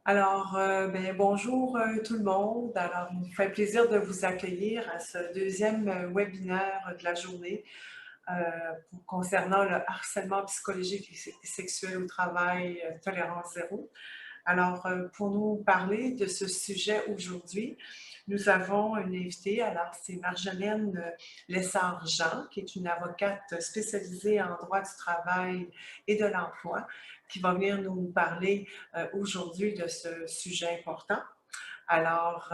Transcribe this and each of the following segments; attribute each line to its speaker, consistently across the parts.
Speaker 1: Bonjour tout le monde. Alors, il me fait plaisir de vous accueillir à ce deuxième webinaire de la journée euh, concernant le harcèlement psychologique et sexuel au travail, tolérance zéro. Alors, pour nous parler de ce sujet aujourd'hui, nous avons une invitée. Alors, c'est Marjolaine Lessard-Jean, qui est une avocate spécialisée en droit du travail et de l'emploi, qui va venir nous parler aujourd'hui de ce sujet important. Alors,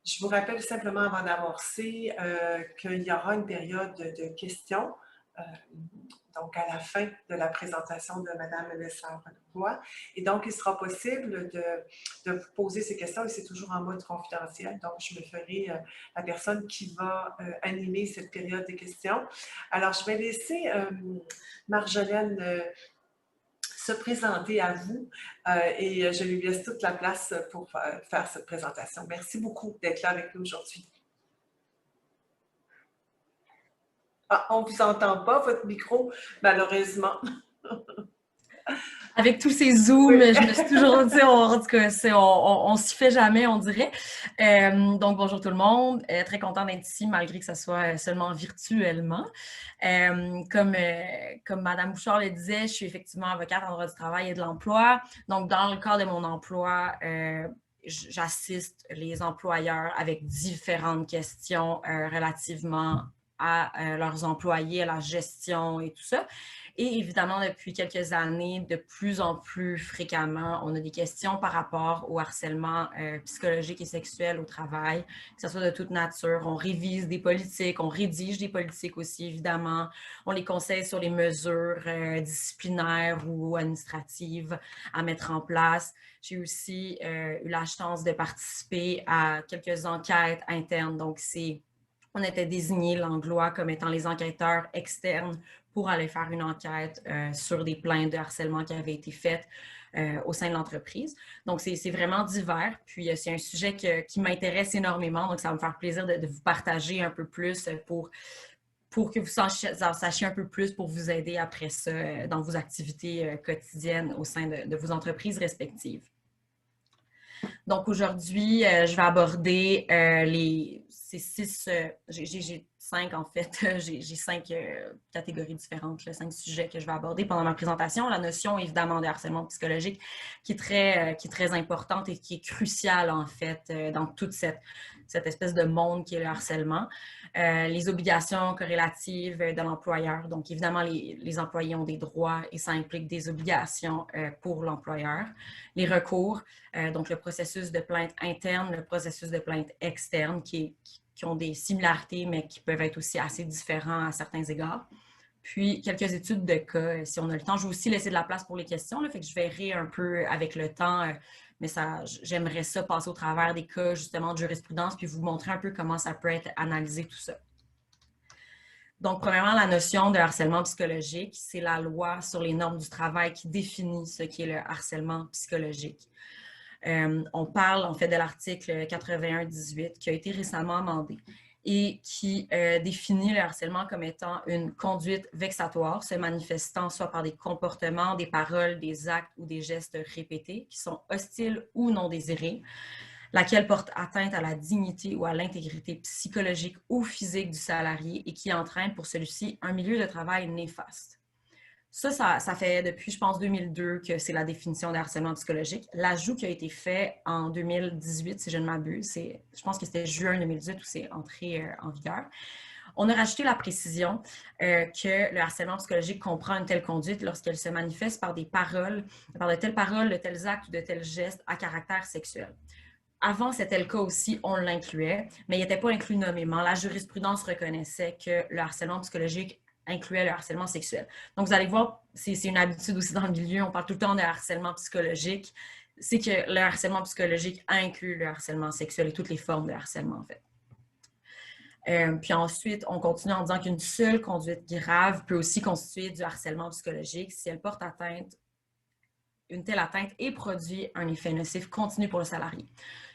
Speaker 1: je vous rappelle simplement avant d'amorcer qu'il y aura une période de questions. euh, donc à la fin de la présentation de Mme Lessard-Roy. Et donc, il sera possible de vous poser ces questions et c'est toujours en mode confidentiel. Donc, je me ferai la personne qui va animer cette période de questions. Alors, je vais laisser Marjolaine se présenter à vous et je lui laisse toute la place pour faire cette présentation. Merci beaucoup d'être là avec nous aujourd'hui. Ah, on ne vous entend pas, votre micro, malheureusement.
Speaker 2: Avec tous ces zooms,
Speaker 1: Oui.
Speaker 2: je me suis toujours dit, en tout cas, on s'y fait jamais, on dirait. Donc, bonjour tout le monde. Très content d'être ici, malgré que ce soit seulement virtuellement. Comme Madame Bouchard le disait, je suis effectivement avocate en droit du travail et de l'emploi. Donc, dans le cadre de mon emploi, j'assiste les employeurs avec différentes questions relativement à leurs employés, à la gestion et tout ça. Et évidemment, depuis quelques années, de plus en plus fréquemment, on a des questions par rapport au harcèlement psychologique et sexuel au travail, que ce soit de toute nature. On révise des politiques, on rédige des politiques aussi, évidemment. On les conseille sur les mesures disciplinaires ou administratives à mettre en place. J'ai aussi eu la chance de participer à quelques enquêtes internes. Donc, on était désigné l'Anglois comme étant les enquêteurs externes pour aller faire une enquête sur des plaintes de harcèlement qui avaient été faites au sein de l'entreprise. Donc, c'est vraiment divers. Puis, c'est un sujet qui m'intéresse énormément. Donc, ça va me faire plaisir de vous partager un peu plus pour que vous sachiez un peu plus pour vous aider après ça dans vos activités quotidiennes au sein de vos entreprises respectives. Donc aujourd'hui, je vais aborder ces six, j'ai cinq en fait, j'ai cinq catégories différentes, là, cinq sujets que je vais aborder pendant ma présentation. La notion évidemment de harcèlement psychologique qui est très importante et qui est cruciale en fait dans toute cette espèce de monde qui est le harcèlement. Les obligations corrélatives de l'employeur. Donc évidemment, les employés ont des droits et ça implique des obligations pour l'employeur. Les recours, donc le processus de plainte interne, le processus de plainte externe qui ont des similarités, mais qui peuvent être aussi assez différents à certains égards. Puis, quelques études de cas, si on a le temps. Je vais aussi laisser de la place pour les questions, là, fait que je verrai un peu avec le temps, mais j'aimerais ça passer au travers des cas, justement, de jurisprudence, puis vous montrer un peu comment ça peut être analysé, tout ça. Donc, premièrement, la notion de harcèlement psychologique, c'est la loi sur les normes du travail qui définit ce qu'est le harcèlement psychologique. On parle en fait de l'article 81-18 qui a été récemment amendé et qui définit le harcèlement comme étant une conduite vexatoire se manifestant soit par des comportements, des paroles, des actes ou des gestes répétés qui sont hostiles ou non désirés, laquelle porte atteinte à la dignité ou à l'intégrité psychologique ou physique du salarié et qui entraîne pour celui-ci un milieu de travail néfaste. Ça fait depuis, je pense, 2002 que c'est la définition de harcèlement psychologique. L'ajout qui a été fait en 2018, si je ne m'abuse, je pense que c'était juin 2018 où c'est entré en vigueur. On a rajouté la précision que le harcèlement psychologique comprend une telle conduite lorsqu'elle se manifeste par de telles paroles, de tels actes ou de tels gestes à caractère sexuel. Avant, c'était le cas aussi, on l'incluait, mais il n'était pas inclus nommément. La jurisprudence reconnaissait que le harcèlement psychologique incluait le harcèlement sexuel. Donc, vous allez voir, c'est une habitude aussi dans le milieu, on parle tout le temps de harcèlement psychologique, c'est que le harcèlement psychologique inclut le harcèlement sexuel et toutes les formes de harcèlement, en fait. Puis ensuite, on continue en disant qu'une seule conduite grave peut aussi constituer du harcèlement psychologique si elle porte atteinte, une telle atteinte et produit un effet nocif continu pour le salarié.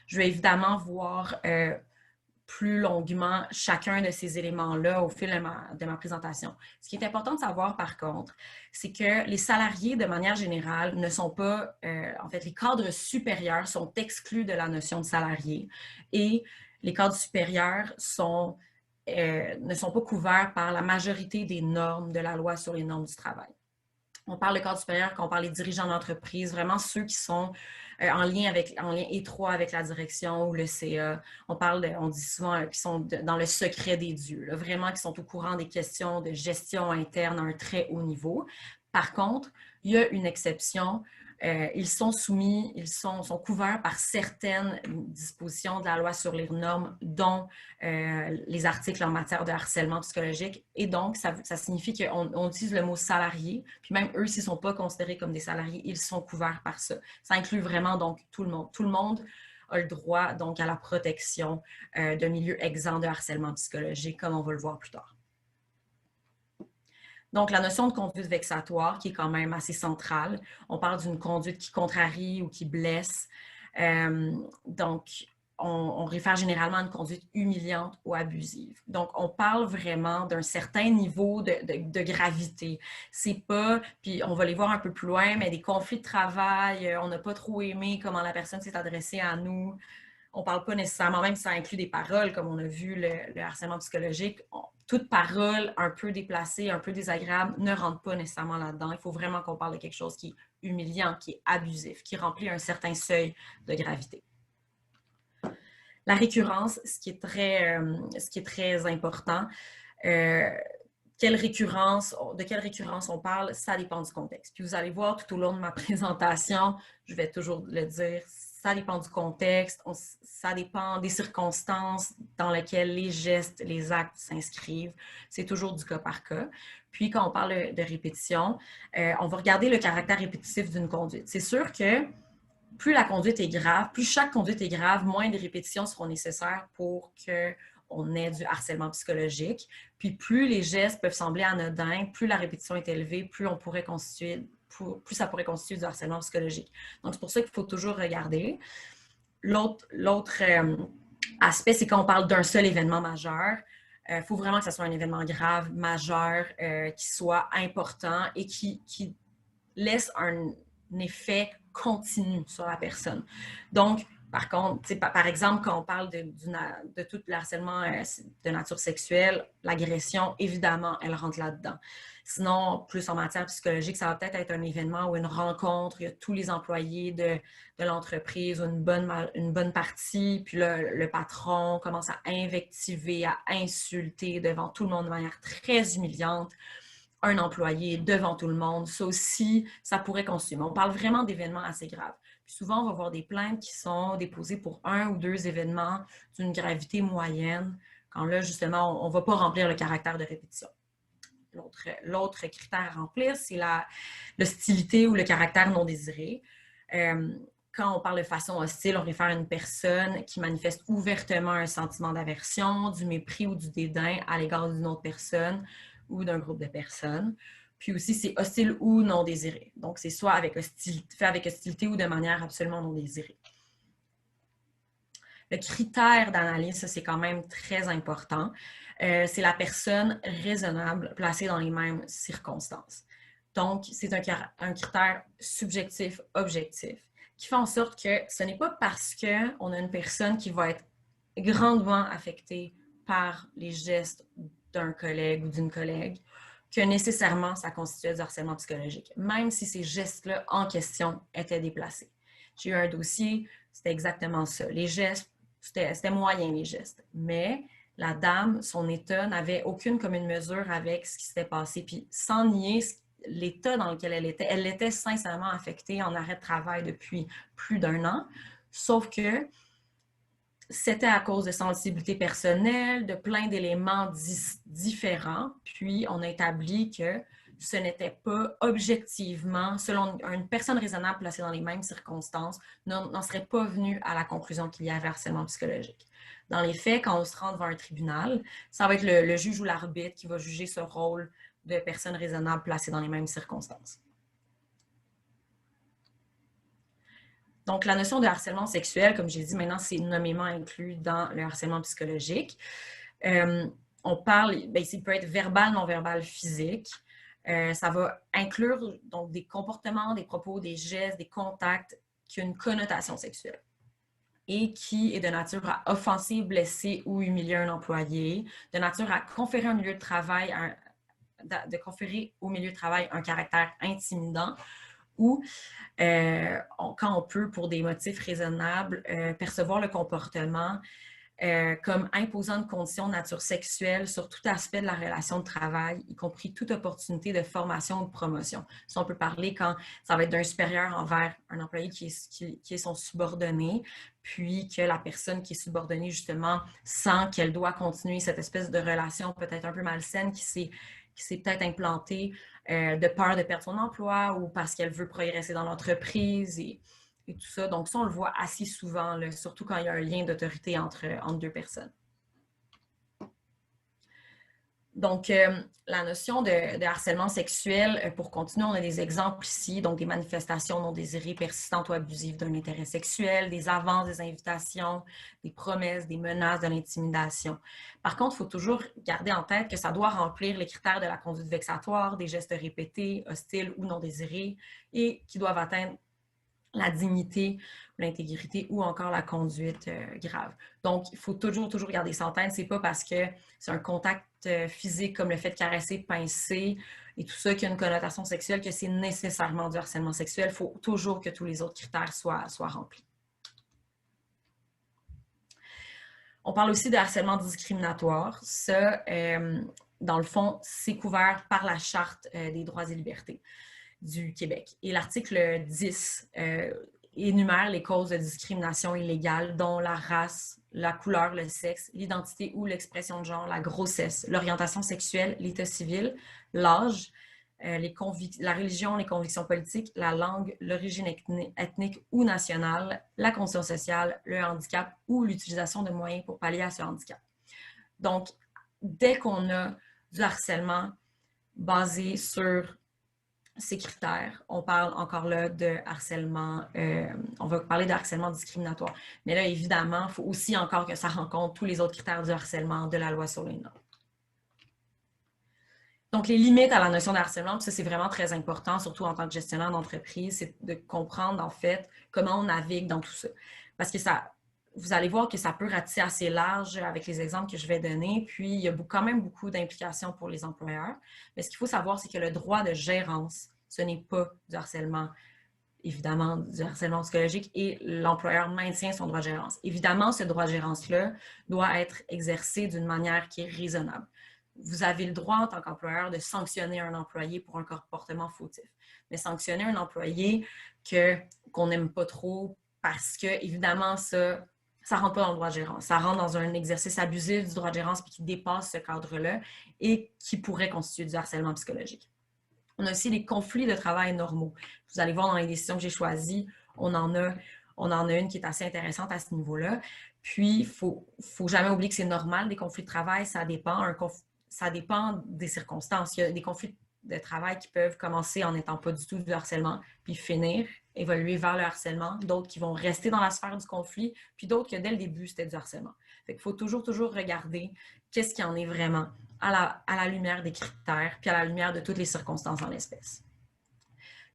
Speaker 2: Je vais évidemment voir plus longuement chacun de ces éléments-là au fil de ma présentation. Ce qui est important de savoir, par contre, c'est que les salariés, de manière générale, ne sont pas, en fait, les cadres supérieurs sont exclus de la notion de salarié et les cadres supérieurs ne sont pas couverts par la majorité des normes de la loi sur les normes du travail. On parle de cadre supérieur quand on parle des dirigeants d'entreprise, vraiment ceux qui sont en lien étroit avec la direction ou le CA. On dit souvent qu'ils sont dans le secret des dieux, là, vraiment qui sont au courant des questions de gestion interne à un très haut niveau. Par contre, il y a une exception. Ils sont couverts par certaines dispositions de la loi sur les normes, dont les articles en matière de harcèlement psychologique. Et donc, ça signifie qu'on utilise le mot salarié, puis même eux, s'ils ne sont pas considérés comme des salariés, ils sont couverts par ça. Ça inclut vraiment donc tout le monde. Tout le monde a le droit donc à la protection d'un milieu exempt de harcèlement psychologique, comme on va le voir plus tard. Donc, la notion de conduite vexatoire, qui est quand même assez centrale. On parle d'une conduite qui contrarie ou qui blesse. Donc, on réfère généralement à une conduite humiliante ou abusive. Donc, on parle vraiment d'un certain niveau de gravité. C'est pas, puis on va les voir un peu plus loin, mais des conflits de travail, on n'a pas trop aimé comment la personne s'est adressée à nous. On ne parle pas nécessairement, même si ça inclut des paroles, comme on a vu le harcèlement psychologique. Toute parole un peu déplacée, un peu désagréable ne rentre pas nécessairement là-dedans. Il faut vraiment qu'on parle de quelque chose qui est humiliant, qui est abusif, qui remplit un certain seuil de gravité. La récurrence, ce qui est très important. De quelle récurrence on parle, ça dépend du contexte. Puis vous allez voir tout au long de ma présentation, je vais toujours le dire, ça dépend du contexte, ça dépend des circonstances dans lesquelles les gestes, les actes s'inscrivent. C'est toujours du cas par cas. Puis, quand on parle de répétition, on va regarder le caractère répétitif d'une conduite. C'est sûr que plus la conduite est grave, plus chaque conduite est grave, moins de répétitions seront nécessaires pour qu'on ait du harcèlement psychologique. Puis, plus les gestes peuvent sembler anodins, plus la répétition est élevée, plus ça pourrait constituer du harcèlement psychologique. Donc, c'est pour ça qu'il faut toujours regarder. L'autre aspect, c'est quand on parle d'un seul événement majeur. Il faut vraiment que ce soit un événement grave, majeur, qui soit important et qui laisse un effet continu sur la personne. Donc, par contre, par exemple, quand on parle de tout le harcèlement de nature sexuelle, l'agression, évidemment, elle rentre là-dedans. Sinon, plus en matière psychologique, ça va peut-être être un événement ou une rencontre, il y a tous les employés de l'entreprise ou une bonne partie, puis là, le patron commence à invectiver, à insulter devant tout le monde de manière très humiliante un employé devant tout le monde. Ça aussi, ça pourrait constituer. On parle vraiment d'événements assez graves. Puis souvent, on va voir des plaintes qui sont déposées pour 1 ou 2 événements d'une gravité moyenne, quand là, justement, on ne va pas remplir le caractère de répétition. L'autre critère à remplir, c'est l'hostilité ou le caractère non désiré. Quand on parle de façon hostile, on réfère à une personne qui manifeste ouvertement un sentiment d'aversion, du mépris ou du dédain à l'égard d'une autre personne ou d'un groupe de personnes. Puis aussi, c'est hostile ou non désiré. Donc, c'est soit fait avec hostilité ou de manière absolument non désirée. Le critère d'analyse, ça, c'est quand même très important. C'est la personne raisonnable placée dans les mêmes circonstances. Donc, c'est un critère subjectif, objectif, qui fait en sorte que ce n'est pas parce qu'on a une personne qui va être grandement affectée par les gestes d'un collègue ou d'une collègue que nécessairement ça constituait du harcèlement psychologique, même si ces gestes-là en question étaient déplacés. J'ai eu un dossier, c'était exactement ça. Les gestes, c'était moyen les gestes, mais la dame, son état n'avait aucune commune mesure avec ce qui s'était passé. Puis sans nier l'état dans lequel elle était sincèrement affectée en arrêt de travail depuis plus d'1 an, sauf que c'était à cause de sensibilité personnelle, de plein d'éléments différents. Puis, on a établi que ce n'était pas objectivement, selon une personne raisonnable placée dans les mêmes circonstances, n'en serait pas venue à la conclusion qu'il y avait harcèlement psychologique. Dans les faits, quand on se rend devant un tribunal, ça va être le juge ou l'arbitre qui va juger ce rôle de personne raisonnable placée dans les mêmes circonstances. Donc, la notion de harcèlement sexuel, comme j'ai dit, maintenant, c'est nommément inclus dans le harcèlement psychologique. On parle, il peut être verbal, non-verbal, physique. Ça va inclure donc des comportements, des propos, des gestes, des contacts qui ont une connotation sexuelle et qui est de nature à offenser, blesser ou humilier un employé, de nature à conférer un milieu de travail, de conférer au milieu de travail un caractère intimidant ou quand on peut, pour des motifs raisonnables, percevoir le comportement comme imposant une condition de nature sexuelle sur tout aspect de la relation de travail, y compris toute opportunité de formation ou de promotion. Si on peut parler quand ça va être d'un supérieur envers un employé qui est son subordonné, puis que la personne qui est subordonnée, justement, sent qu'elle doit continuer cette espèce de relation peut-être un peu malsaine qui s'est peut-être implantée de peur de perdre son emploi ou parce qu'elle veut progresser dans l'entreprise et tout ça. Donc ça, on le voit assez souvent, là, surtout quand il y a un lien d'autorité entre deux personnes. Donc, la notion de harcèlement sexuel, pour continuer, on a des exemples ici, donc des manifestations non désirées, persistantes ou abusives d'un intérêt sexuel, des avances, des invitations, des promesses, des menaces, de l'intimidation. Par contre, il faut toujours garder en tête que ça doit remplir les critères de la conduite vexatoire, des gestes répétés, hostiles ou non désirés, et qui doivent atteindre la dignité, l'intégrité ou encore la conduite grave. Donc, il faut toujours garder ça en tête. C'est pas parce que c'est un contact physique comme le fait de caresser, de pincer et tout ça qui a une connotation sexuelle que c'est nécessairement du harcèlement sexuel. Il faut toujours que tous les autres critères soient remplis. On parle aussi de harcèlement discriminatoire. Ça, dans le fond, c'est couvert par la Charte des droits et libertés du Québec. Et l'article 10 énumère les causes de discrimination illégale, dont la race, la couleur, le sexe, l'identité ou l'expression de genre, la grossesse, l'orientation sexuelle, l'état civil, l'âge, la religion, les convictions politiques, la langue, l'origine ethnique ou nationale, la condition sociale, le handicap ou l'utilisation de moyens pour pallier à ce handicap. Donc, dès qu'on a du harcèlement basé sur ces critères, on parle encore là de harcèlement, on va parler de harcèlement discriminatoire. Mais là, évidemment, il faut aussi encore que ça rencontre tous les autres critères du harcèlement de la loi sur les normes. Donc, les limites à la notion de harcèlement, ça, c'est vraiment très important, surtout en tant que gestionnaire d'entreprise, c'est de comprendre, en fait, comment on navigue dans tout ça. Parce que vous allez voir que ça peut ratisser assez large avec les exemples que je vais donner, puis il y a quand même beaucoup d'implications pour les employeurs. Mais ce qu'il faut savoir, c'est que le droit de gérance, ce n'est pas du harcèlement, évidemment, du harcèlement psychologique, et l'employeur maintient son droit de gérance. Évidemment, ce droit de gérance-là doit être exercé d'une manière qui est raisonnable. Vous avez le droit en tant qu'employeur de sanctionner un employé pour un comportement fautif. Mais sanctionner un employé qu'on n'aime pas trop parce que, évidemment, ça ne rentre pas dans le droit de gérance. Ça rentre dans un exercice abusif du droit de gérance puis qui dépasse ce cadre-là et qui pourrait constituer du harcèlement psychologique. On a aussi les conflits de travail normaux. Vous allez voir dans les décisions que j'ai choisies, on en a une qui est assez intéressante à ce niveau-là. Puis, il ne faut jamais oublier que c'est normal, des conflits de travail, ça dépend des circonstances. Il y a des conflits de travail qui peuvent commencer en n'étant pas du tout du harcèlement, puis finir, évoluer vers le harcèlement, d'autres qui vont rester dans la sphère du conflit, puis d'autres que dès le début, c'était du harcèlement. Fait qu'il faut toujours regarder qu'est-ce qui en est vraiment à la lumière des critères, puis à la lumière de toutes les circonstances en l'espèce.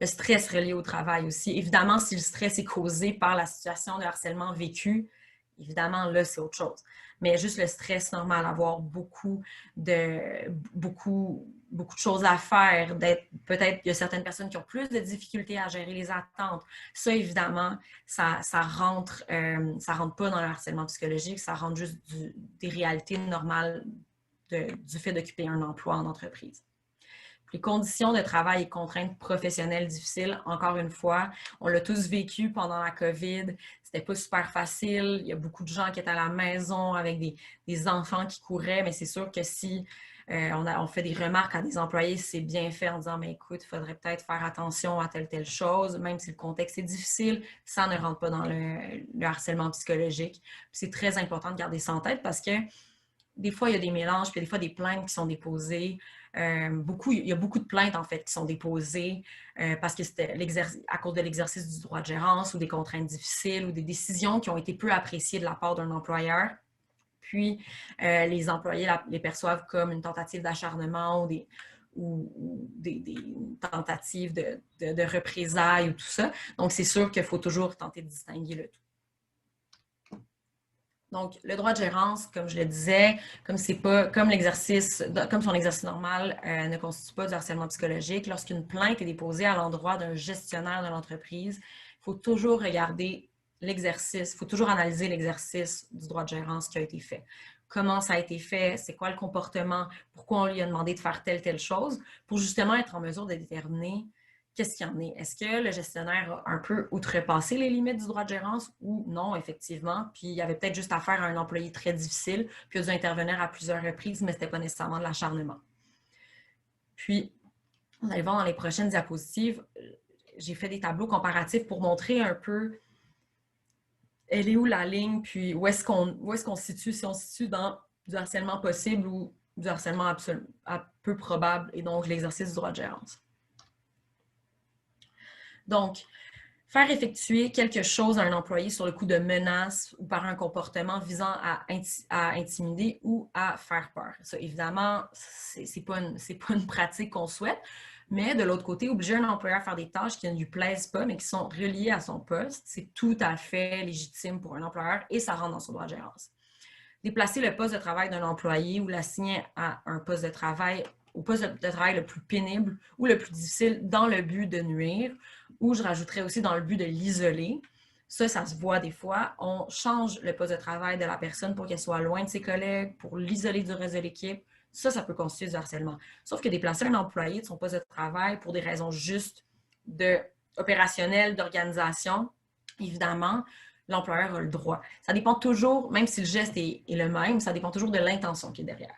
Speaker 2: Le stress relié au travail aussi. Évidemment, si le stress est causé par la situation de harcèlement vécu, évidemment, là, c'est autre chose. Mais juste le stress normal, avoir beaucoup de choses à faire, peut-être qu'il y a certaines personnes qui ont plus de difficultés à gérer les attentes. Ça, évidemment, ça rentre pas dans le harcèlement psychologique, ça rentre juste des réalités normales du fait d'occuper un emploi en entreprise. Les conditions de travail et contraintes professionnelles difficiles, encore une fois, on l'a tous vécu pendant la COVID. C'était pas super facile. Il y a beaucoup de gens qui étaient à la maison avec des enfants qui couraient, mais c'est sûr que si on fait des remarques à des employés, c'est bien fait en disant, mais écoute, il faudrait peut-être faire attention à telle chose, même si le contexte est difficile, ça ne rentre pas dans le harcèlement psychologique. C'est très important de garder ça en tête parce que des fois, il y a des mélanges, puis des fois, des plaintes qui sont déposées il y a beaucoup de plaintes, en fait, qui sont déposées parce que c'était à cause de l'exercice du droit de gérance ou des contraintes difficiles ou des décisions qui ont été peu appréciées de la part d'un employeur. Puis, les employés les perçoivent comme une tentative d'acharnement ou des tentatives de représailles ou tout ça. Donc, c'est sûr qu'il faut toujours tenter de distinguer le tout. Donc, le droit de gérance, comme je le disais, comme son exercice normal ne constitue pas du harcèlement psychologique, lorsqu'une plainte est déposée à l'endroit d'un gestionnaire de l'entreprise, il faut toujours regarder l'exercice, il faut toujours analyser l'exercice du droit de gérance qui a été fait. Comment ça a été fait, c'est quoi le comportement, pourquoi on lui a demandé de faire telle chose, pour justement être en mesure de déterminer qu'est-ce qu'il y en est. Est-ce que le gestionnaire a un peu outrepassé les limites du droit de gérance ou non, effectivement, puis il y avait peut-être juste affaire à un employé très difficile, puis il a dû intervenir à plusieurs reprises, mais ce n'était pas nécessairement de l'acharnement. Puis, vous allez voir dans les prochaines diapositives, j'ai fait des tableaux comparatifs pour montrer un peu elle est où la ligne, puis où est-ce qu'on se situe, si on se situe dans du harcèlement possible ou du harcèlement peu probable, et donc l'exercice du droit de gérance. Donc, faire effectuer quelque chose à un employé sur le coup de menace ou par un comportement visant à intimider ou à faire peur. Ça, évidemment, c'est pas une pratique qu'on souhaite, mais de l'autre côté, obliger un employeur à faire des tâches qui ne lui plaisent pas, mais qui sont reliées à son poste, c'est tout à fait légitime pour un employeur et ça rentre dans son droit de gérance. Déplacer le poste de travail d'un employé ou l'assigner à un poste de travail, au poste de travail le plus pénible ou le plus difficile dans le but de nuire, ou je rajouterais aussi dans le but de l'isoler. Ça se voit des fois. On change le poste de travail de la personne pour qu'elle soit loin de ses collègues, pour l'isoler du reste de l'équipe. Ça peut constituer du harcèlement. Sauf que déplacer un employé de son poste de travail pour des raisons juste opérationnelles, d'organisation, évidemment, l'employeur a le droit. Ça dépend toujours, même si le geste est le même, ça dépend toujours de l'intention qui est derrière.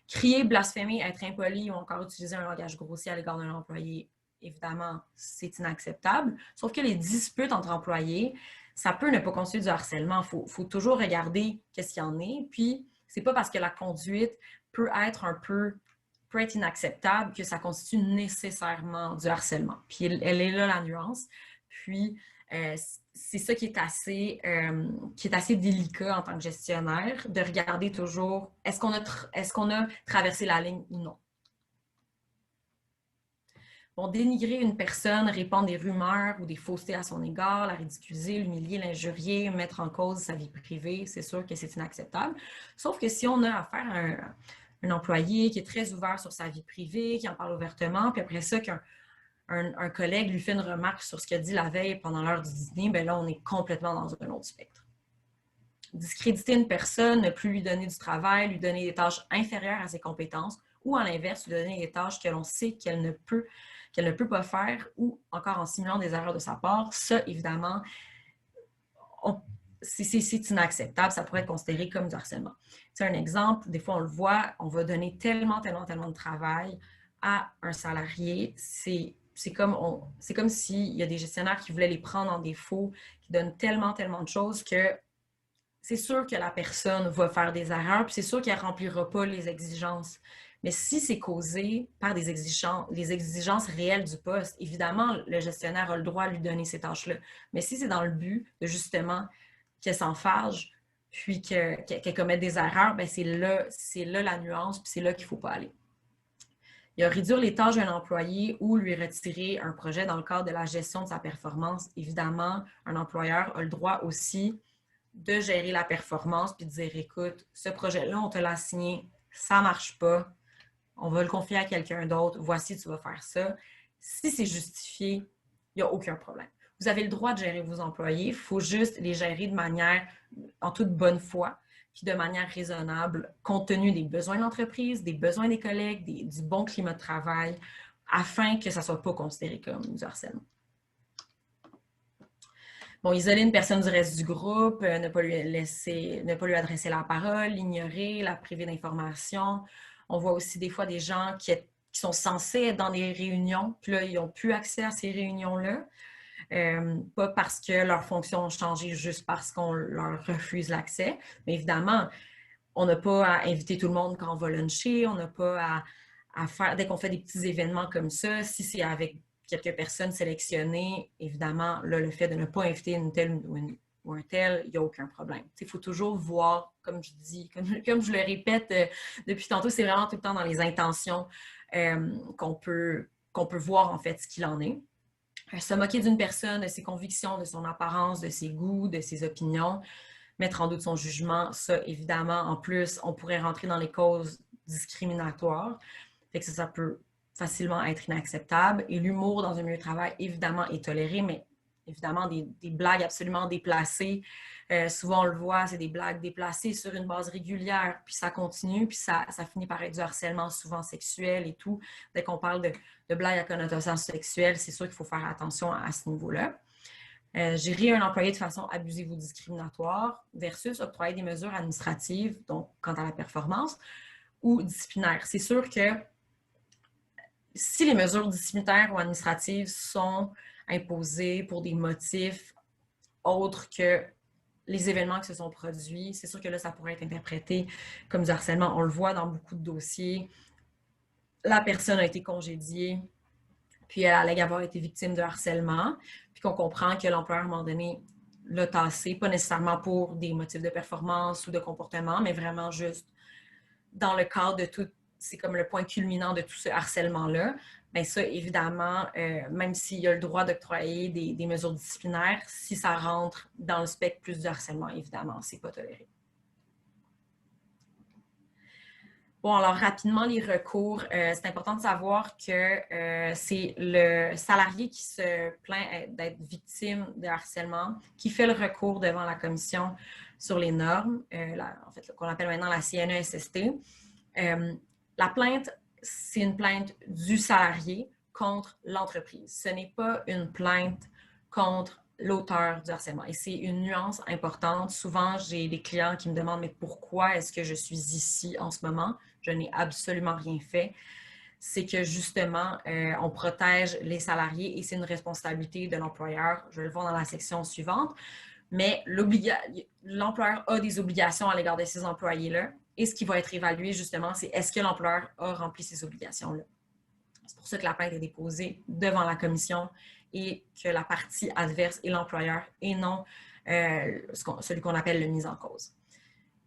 Speaker 2: Crier, blasphémer, être impoli ou encore utiliser un langage grossier à l'égard d'un employé, évidemment, c'est inacceptable. Sauf que les disputes entre employés, ça peut ne pas constituer du harcèlement. Il faut toujours regarder qu'est-ce qu'il y en est. Puis, c'est pas parce que la conduite peut être inacceptable que ça constitue nécessairement du harcèlement. Puis, elle est là la nuance. Puis, c'est ça qui est assez délicat en tant que gestionnaire, de regarder toujours est-ce qu'on a traversé la ligne ou non. Bon, dénigrer une personne, répandre des rumeurs ou des faussetés à son égard, la ridiculiser, l'humilier, l'injurier, mettre en cause sa vie privée, c'est sûr que c'est inacceptable. Sauf que si on a affaire à un employé qui est très ouvert sur sa vie privée, qui en parle ouvertement, puis après ça, qu'un collègue lui fait une remarque sur ce qu'il a dit la veille pendant l'heure du dîner, bien là, on est complètement dans un autre spectre. Discréditer une personne, ne plus lui donner du travail, lui donner des tâches inférieures à ses compétences, ou à l'inverse, lui donner des tâches que l'on sait qu'elle ne peut pas faire, ou encore en simulant des erreurs de sa part, ça, évidemment, c'est inacceptable, ça pourrait être considéré comme du harcèlement. C'est un exemple, des fois on le voit, on va donner tellement de travail à un salarié, c'est comme s'il y a des gestionnaires qui voulaient les prendre en défaut, qui donnent tellement de choses que c'est sûr que la personne va faire des erreurs, puis c'est sûr qu'elle ne remplira pas les exigences. Mais si c'est causé par les exigences réelles du poste, évidemment, le gestionnaire a le droit de lui donner ces tâches-là. Mais si c'est dans le but de justement qu'elle s'enfarge, puis qu'elle commette des erreurs, bien c'est là la nuance, puis c'est là qu'il ne faut pas aller. Il y a réduire les tâches d'un employé ou lui retirer un projet dans le cadre de la gestion de sa performance. Évidemment, un employeur a le droit aussi de gérer la performance puis de dire, écoute, ce projet-là, on te l'a assigné, ça ne marche pas, on va le confier à quelqu'un d'autre, voici, tu vas faire ça. Si c'est justifié, il n'y a aucun problème. Vous avez le droit de gérer vos employés, il faut juste les gérer de manière, en toute bonne foi, puis de manière raisonnable, compte tenu des besoins de l'entreprise, des besoins des collègues, du bon climat de travail, afin que ça ne soit pas considéré comme du harcèlement. Bon, isoler une personne du reste du groupe, ne pas lui adresser la parole, l'ignorer, la priver d'informations. On voit aussi des fois des gens qui sont censés être dans des réunions, puis là, ils n'ont plus accès à ces réunions-là. Pas parce que leurs fonctions ont changé, juste parce qu'on leur refuse l'accès. Mais évidemment, on n'a pas à inviter tout le monde quand on va luncher, on n'a pas à faire, dès qu'on fait des petits événements comme ça, si c'est avec quelques personnes sélectionnées, évidemment, là, le fait de ne pas inviter une telle ou un tel, il n'y a aucun problème. Il faut toujours voir, comme je dis, comme je le répète depuis tantôt, c'est vraiment tout le temps dans les intentions qu'on peut voir en fait ce qu'il en est. Se moquer d'une personne, de ses convictions, de son apparence, de ses goûts, de ses opinions, mettre en doute son jugement, ça, évidemment, en plus, on pourrait rentrer dans les causes discriminatoires. Fait que ça peut facilement être inacceptable. Et l'humour dans un milieu de travail, évidemment, est toléré, mais évidemment, des blagues absolument déplacées. Souvent, on le voit, c'est des blagues déplacées sur une base régulière, puis ça continue, puis ça finit par être du harcèlement souvent sexuel et tout. Dès qu'on parle de blagues à connotation sexuelle, c'est sûr qu'il faut faire attention à ce niveau-là. Gérer un employé de façon abusive ou discriminatoire versus octroyer des mesures administratives, donc quant à la performance, ou disciplinaires. C'est sûr que si les mesures disciplinaires ou administratives sont imposées pour des motifs autres que les événements qui se sont produits, c'est sûr que là, ça pourrait être interprété comme du harcèlement. On le voit dans beaucoup de dossiers. La personne a été congédiée, puis elle allègue avoir été victime de harcèlement, puis qu'on comprend que l'employeur, à un moment donné, l'a tassé, pas nécessairement pour des motifs de performance ou de comportement, mais vraiment juste dans le cadre de tout, c'est comme le point culminant de tout ce harcèlement-là. Bien ça, évidemment, même s'il y a le droit d'octroyer des mesures disciplinaires, si ça rentre dans le spectre plus du harcèlement, évidemment, c'est pas toléré. Bon, alors rapidement, les recours, c'est important de savoir que c'est le salarié qui se plaint d'être victime de harcèlement qui fait le recours devant la commission sur les normes, en fait, qu'on appelle maintenant la CNESST. La plainte, c'est une plainte du salarié contre l'entreprise. Ce n'est pas une plainte contre l'auteur du harcèlement. Et c'est une nuance importante. Souvent, j'ai des clients qui me demandent « Mais pourquoi est-ce que je suis ici en ce moment? Je n'ai absolument rien fait. » C'est que justement, on protège les salariés et c'est une responsabilité de l'employeur. Je vais le voir dans la section suivante. Mais l'employeur a des obligations à l'égard de ces employés-là. Et ce qui va être évalué, justement, c'est est-ce que l'employeur a rempli ces obligations-là. C'est pour ça que la plainte est déposée devant la commission et que la partie adverse est l'employeur et non celui qu'on appelle le mis en cause.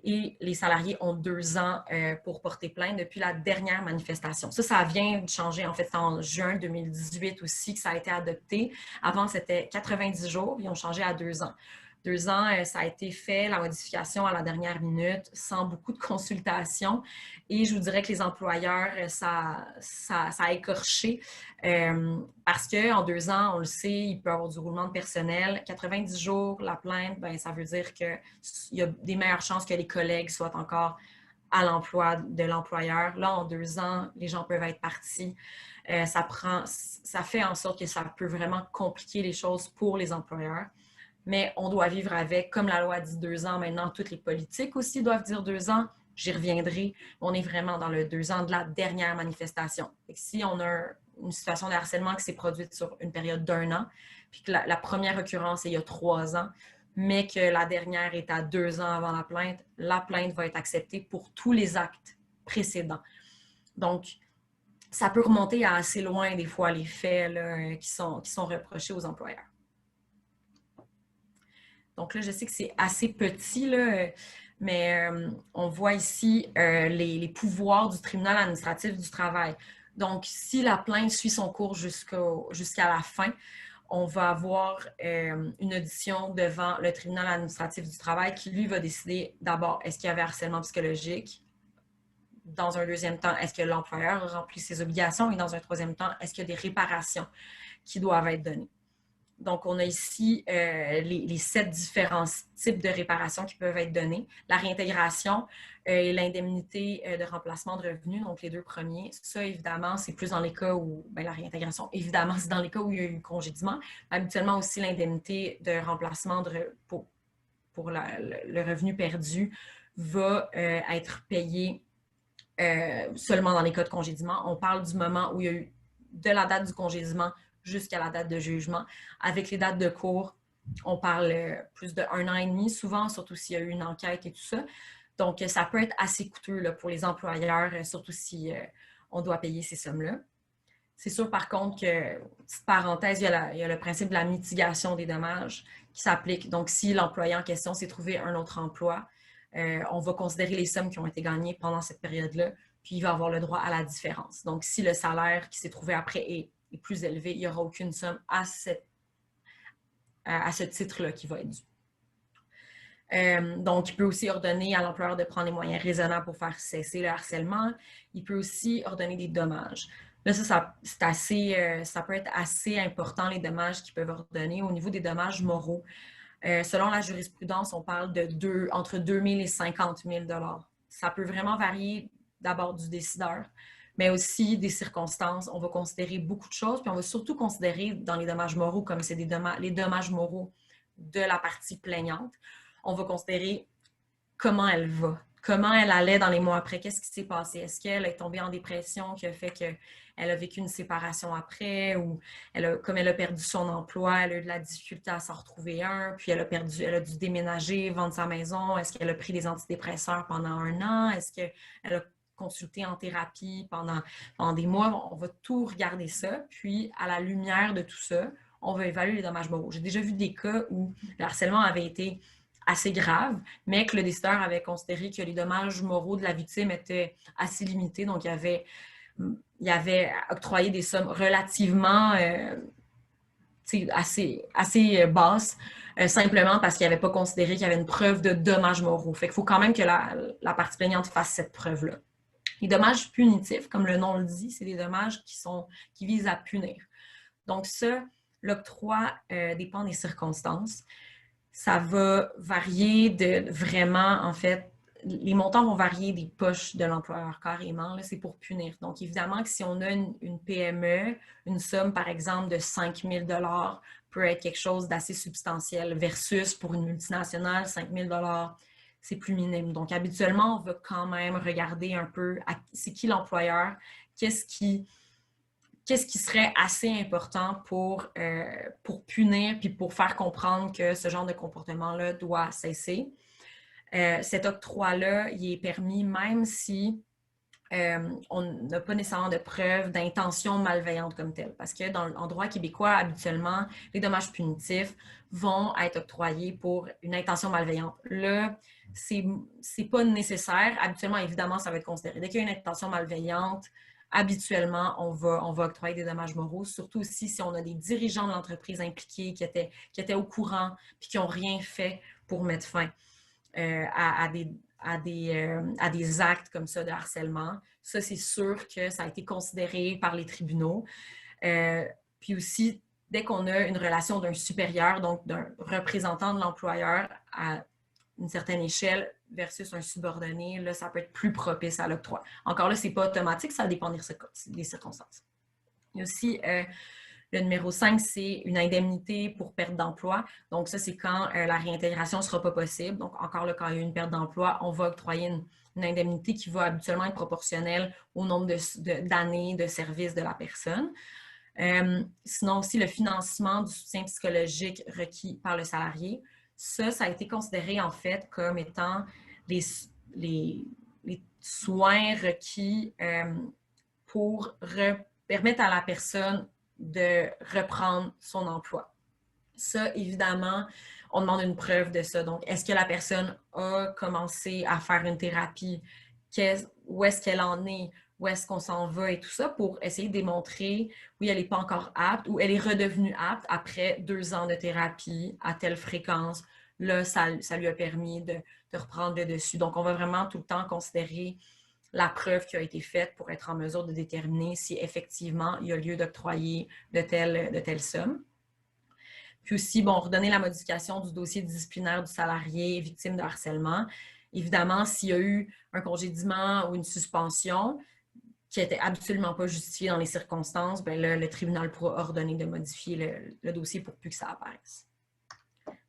Speaker 2: Et les salariés ont 2 ans pour porter plainte depuis la dernière manifestation. Ça vient de changer. En fait, c'est en juin 2018 aussi que ça a été adopté. Avant, c'était 90 jours. Ils ont changé à 2 ans. 2 ans, ça a été fait, la modification à la dernière minute, sans beaucoup de consultation. Et je vous dirais que les employeurs, ça a écorché parce qu'en 2 ans, on le sait, il peut y avoir du roulement de personnel. 90 jours, la plainte, bien, ça veut dire qu'il y a des meilleures chances que les collègues soient encore à l'emploi de l'employeur. Là, en 2 ans, les gens peuvent être partis. Ça fait en sorte que ça peut vraiment compliquer les choses pour les employeurs. Mais on doit vivre avec, comme la loi dit 2 ans, maintenant, toutes les politiques aussi doivent dire 2 ans. J'y reviendrai. On est vraiment dans le 2 ans de la dernière manifestation. Et si on a une situation de harcèlement qui s'est produite sur une période d'1 an, puis que la première occurrence est il y a 3 ans, mais que la dernière est à 2 ans avant la plainte va être acceptée pour tous les actes précédents. Donc, ça peut remonter à assez loin, des fois, les faits là, qui sont reprochés aux employeurs. Donc là, je sais que c'est assez petit, là, mais on voit ici les pouvoirs du tribunal administratif du travail. Donc, si la plainte suit son cours jusqu'à la fin, on va avoir une audition devant le tribunal administratif du travail qui, lui, va décider d'abord, est-ce qu'il y avait harcèlement psychologique? Dans un deuxième temps, est-ce que l'employeur a rempli ses obligations? Et dans un troisième temps, est-ce qu'il y a des réparations qui doivent être données? Donc, on a ici les 7 différents types de réparations qui peuvent être données. La réintégration et l'indemnité de remplacement de revenus, donc les 2 premiers. Ça, évidemment, c'est plus dans les cas où, bien, la réintégration, évidemment, c'est dans les cas où il y a eu congédiement. Habituellement aussi, l'indemnité de remplacement pour le revenu perdu va être payée seulement dans les cas de congédiement. On parle du moment où il y a eu de la date du congédiement jusqu'à la date de jugement. Avec les dates de cours, on parle plus de 1 an et demi, souvent, surtout s'il y a eu une enquête et tout ça. Donc, ça peut être assez coûteux là, pour les employeurs, surtout si on doit payer ces sommes-là. C'est sûr, par contre, que, petite parenthèse, il y a le principe de la mitigation des dommages qui s'applique. Donc, si l'employé en question s'est trouvé un autre emploi, on va considérer les sommes qui ont été gagnées pendant cette période-là, puis il va avoir le droit à la différence. Donc, si le salaire qui s'est trouvé après est plus élevé, il n'y aura aucune somme à ce titre-là qui va être due. Donc, il peut aussi ordonner à l'employeur de prendre les moyens raisonnables pour faire cesser le harcèlement. Il peut aussi ordonner des dommages. Là, ça peut être assez important, les dommages qu'ils peuvent ordonner. Au niveau des dommages moraux, selon la jurisprudence, on parle de entre 2 000 et 50 000 $. Ça peut vraiment varier d'abord du décideur, mais aussi des circonstances. On va considérer beaucoup de choses, puis on va surtout considérer dans les dommages moraux, comme c'est les dommages moraux de la partie plaignante, on va considérer comment elle va, comment elle allait dans les mois après, qu'est-ce qui s'est passé, est-ce qu'elle est tombée en dépression qui a fait qu'elle a vécu une séparation après, ou comme elle a perdu son emploi, elle a eu de la difficulté à s'en retrouver un, puis elle a dû déménager, vendre sa maison, est-ce qu'elle a pris des antidépresseurs pendant 1 an, est-ce qu'elle a consulté en thérapie pendant des mois, on va tout regarder ça, puis à la lumière de tout ça, on va évaluer les dommages moraux. J'ai déjà vu des cas où le harcèlement avait été assez grave, mais que le décideur avait considéré que les dommages moraux de la victime étaient assez limités, donc il avait octroyé des sommes relativement assez basses, simplement parce qu'il n'avait pas considéré qu'il y avait une preuve de dommages moraux. Fait qu'il faut quand même que la partie plaignante fasse cette preuve-là. Les dommages punitifs, comme le nom le dit, c'est des dommages qui visent à punir. Donc ça, l'octroi dépend des circonstances. Ça va varier de vraiment, en fait, les montants vont varier des poches de l'employeur carrément, là, c'est pour punir. Donc, évidemment que si on a une PME, une somme, par exemple, de 5 000 $ peut être quelque chose d'assez substantiel versus pour une multinationale, 5 000 $, c'est plus minime. Donc, habituellement, on va quand même regarder un peu c'est qui l'employeur, qu'est-ce qui serait assez important pour punir puis pour faire comprendre que ce genre de comportement-là doit cesser. Cet octroi-là, il est permis même si on n'a pas nécessairement de preuve d'intention malveillante comme telle. Parce que en droit québécois, habituellement, les dommages punitifs vont être octroyés pour une intention malveillante. Là, c'est pas nécessaire. Habituellement, évidemment, ça va être considéré. Dès qu'il y a une intention malveillante, habituellement, on va octroyer des dommages moraux, surtout aussi si on a des dirigeants de l'entreprise impliqués qui étaient au courant puis qui n'ont rien fait pour mettre fin à des actes comme ça de harcèlement. Ça, c'est sûr que ça a été considéré par les tribunaux. Puis aussi, dès qu'on a une relation d'un supérieur, donc d'un représentant de l'employeur à une certaine échelle versus un subordonné, là, ça peut être plus propice à l'octroi. Encore là, ce n'est pas automatique, ça dépend des circonstances. Il y a aussi le numéro 5, c'est une indemnité pour perte d'emploi. Donc ça, c'est quand la réintégration ne sera pas possible. Donc encore là, quand il y a une perte d'emploi, on va octroyer une indemnité qui va habituellement être proportionnelle au nombre d'années de service de la personne. Sinon aussi, le financement du soutien psychologique requis par le salarié. Ça a été considéré en fait comme étant les soins requis pour permettre à la personne de reprendre son emploi. Ça, évidemment, on demande une preuve de ça. Donc, est-ce que la personne a commencé à faire une thérapie? Où est-ce qu'elle en est? Où est-ce qu'on s'en va et tout ça pour essayer de démontrer, oui, elle n'est pas encore apte ou elle est redevenue apte après 2 ans de thérapie à telle fréquence. Là, ça lui a permis de reprendre le dessus. Donc, on va vraiment tout le temps considérer la preuve qui a été faite pour être en mesure de déterminer si effectivement il y a lieu d'octroyer de telles sommes. Puis aussi, redonner la modification du dossier disciplinaire du salarié victime de harcèlement. Évidemment, s'il y a eu un congédiement ou une suspension qui n'était absolument pas justifiée dans les circonstances, bien là, le tribunal pourra ordonner de modifier le dossier pour plus que ça apparaisse.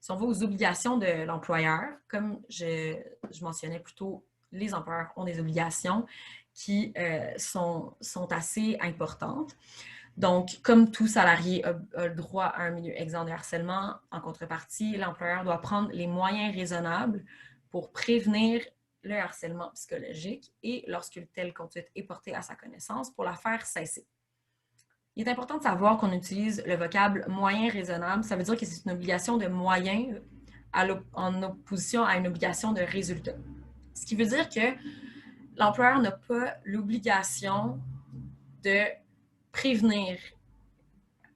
Speaker 2: Si on va aux obligations de l'employeur, comme je mentionnais plus tôt, les employeurs ont des obligations qui sont assez importantes. Donc, comme tout salarié a le droit à un milieu exempt de harcèlement, en contrepartie, l'employeur doit prendre les moyens raisonnables pour prévenir le harcèlement psychologique et lorsqu'une telle conduite est portée à sa connaissance pour la faire cesser. Il est important de savoir qu'on utilise le vocable moyen raisonnable. Ça veut dire que c'est une obligation de moyen en opposition à une obligation de résultat. Ce qui veut dire que l'employeur n'a pas l'obligation de prévenir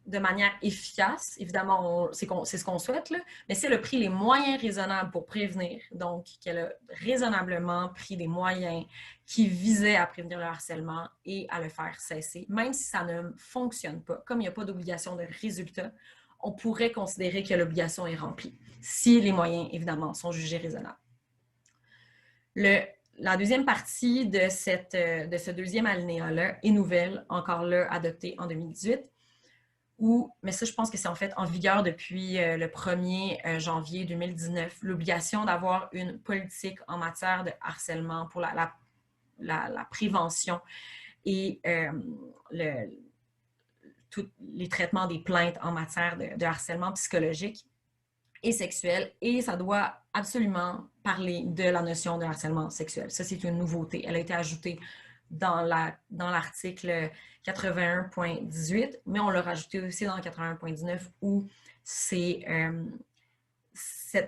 Speaker 2: de manière efficace. Évidemment, c'est ce qu'on souhaite, là, mais si elle a pris les moyens raisonnables pour prévenir, donc qu'elle a raisonnablement pris des moyens qui visaient à prévenir le harcèlement et à le faire cesser, même si ça ne fonctionne pas, comme il n'y a pas d'obligation de résultat, on pourrait considérer que l'obligation est remplie, si les moyens, évidemment, sont jugés raisonnables. La deuxième partie de ce deuxième alinéa-là est nouvelle, encore là, adoptée en 2018, mais ça, je pense que c'est en fait en vigueur depuis le 1er janvier 2019, l'obligation d'avoir une politique en matière de harcèlement pour la prévention et tous les traitements des plaintes en matière de harcèlement psychologique et sexuel. Et ça doit absolument parler de la notion de harcèlement sexuel. Ça, c'est une nouveauté. Elle a été ajoutée dans l'article 81.18, mais on l'a rajouté aussi dans le 81.19 où cette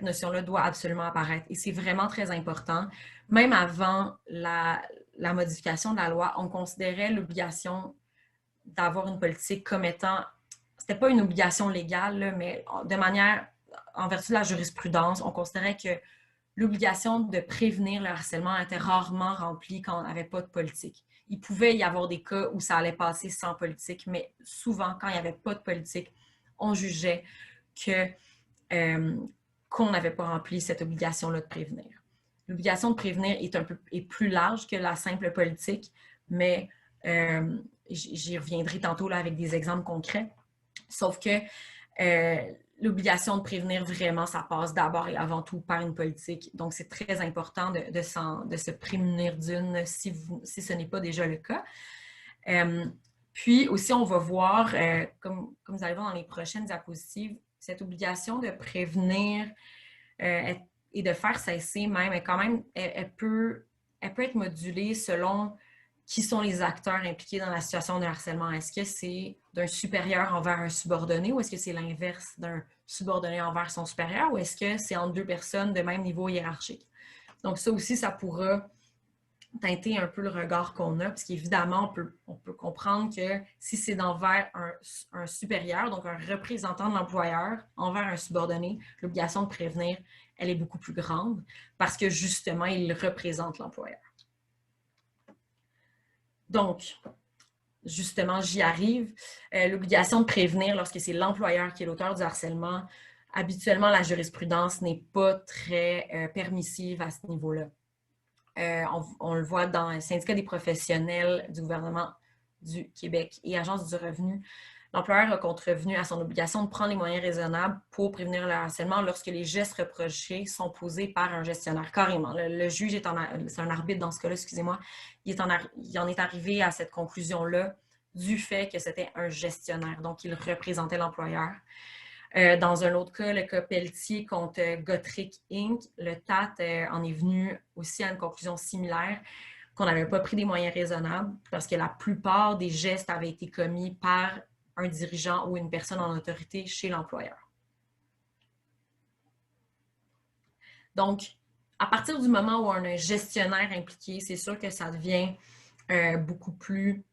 Speaker 2: notion-là doit absolument apparaître. Et c'est vraiment très important. Même avant la modification de la loi, on considérait l'obligation d'avoir une politique comme étant, c'était pas une obligation légale, là, mais de manière, en vertu de la jurisprudence, on considérait que l'obligation de prévenir le harcèlement était rarement remplie quand on n'avait pas de politique. Il pouvait y avoir des cas où ça allait passer sans politique, mais souvent, quand il n'y avait pas de politique, on jugeait qu'on n'avait pas rempli cette obligation-là de prévenir. L'obligation de prévenir est plus large que la simple politique, mais j'y reviendrai tantôt là, avec des exemples concrets. Sauf que l'obligation de prévenir, vraiment, ça passe d'abord et avant tout par une politique. Donc, c'est très important de se prémunir d'une si ce n'est pas déjà le cas. Puis aussi, on va voir, comme vous allez voir dans les prochaines diapositives, cette obligation de prévenir et de faire cesser même, elle peut être modulée selon qui sont les acteurs impliqués dans la situation de harcèlement. Est-ce que c'est d'un supérieur envers un subordonné ou est-ce que c'est l'inverse d'un subordonné envers son supérieur ou est-ce que c'est entre deux personnes de même niveau hiérarchique? Donc ça aussi, ça pourra teinter un peu le regard qu'on a, parce qu'évidemment, on peut comprendre que si c'est envers un supérieur, donc un représentant de l'employeur, envers un subordonné, l'obligation de prévenir, elle est beaucoup plus grande parce que justement, il représente l'employeur. Donc, justement, j'y arrive. L'obligation de prévenir lorsque c'est l'employeur qui est l'auteur du harcèlement, habituellement, la jurisprudence n'est pas très permissive à ce niveau-là. On le voit dans le syndicat des professionnels du gouvernement du Québec et Agence du revenu. L'employeur a contrevenu à son obligation de prendre les moyens raisonnables pour prévenir le harcèlement lorsque les gestes reprochés sont posés par un gestionnaire, carrément. Le juge c'est un arbitre dans ce cas-là, excusez-moi, il en est arrivé à cette conclusion-là du fait que c'était un gestionnaire, donc il représentait l'employeur. Dans un autre cas, le cas Pelletier contre Gotrick Inc., le TAT en est venu aussi à une conclusion similaire, qu'on n'avait pas pris des moyens raisonnables parce que la plupart des gestes avaient été commis par un dirigeant ou une personne en autorité chez l'employeur. Donc, à partir du moment où on a un gestionnaire impliqué, c'est sûr que ça devient beaucoup plus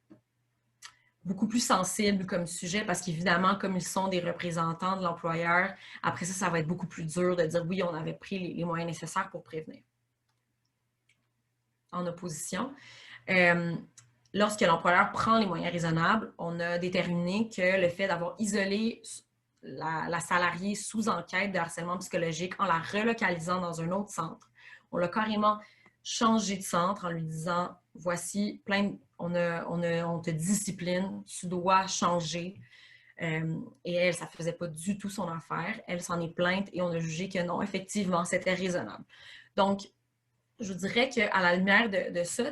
Speaker 2: sensible comme sujet parce qu'évidemment, comme ils sont des représentants de l'employeur, après ça va être beaucoup plus dur de dire oui, on avait pris les moyens nécessaires pour prévenir. En opposition, lorsque l'employeur prend les moyens raisonnables, on a déterminé que le fait d'avoir isolé la salariée sous enquête de harcèlement psychologique en la relocalisant dans un autre centre, on l'a carrément changé de centre en lui disant « Voici, on te discipline, tu dois changer. » Et elle, ça ne faisait pas du tout son affaire. Elle s'en est plainte et on a jugé que non, effectivement, c'était raisonnable. Donc, je vous dirais qu'à la lumière de ça,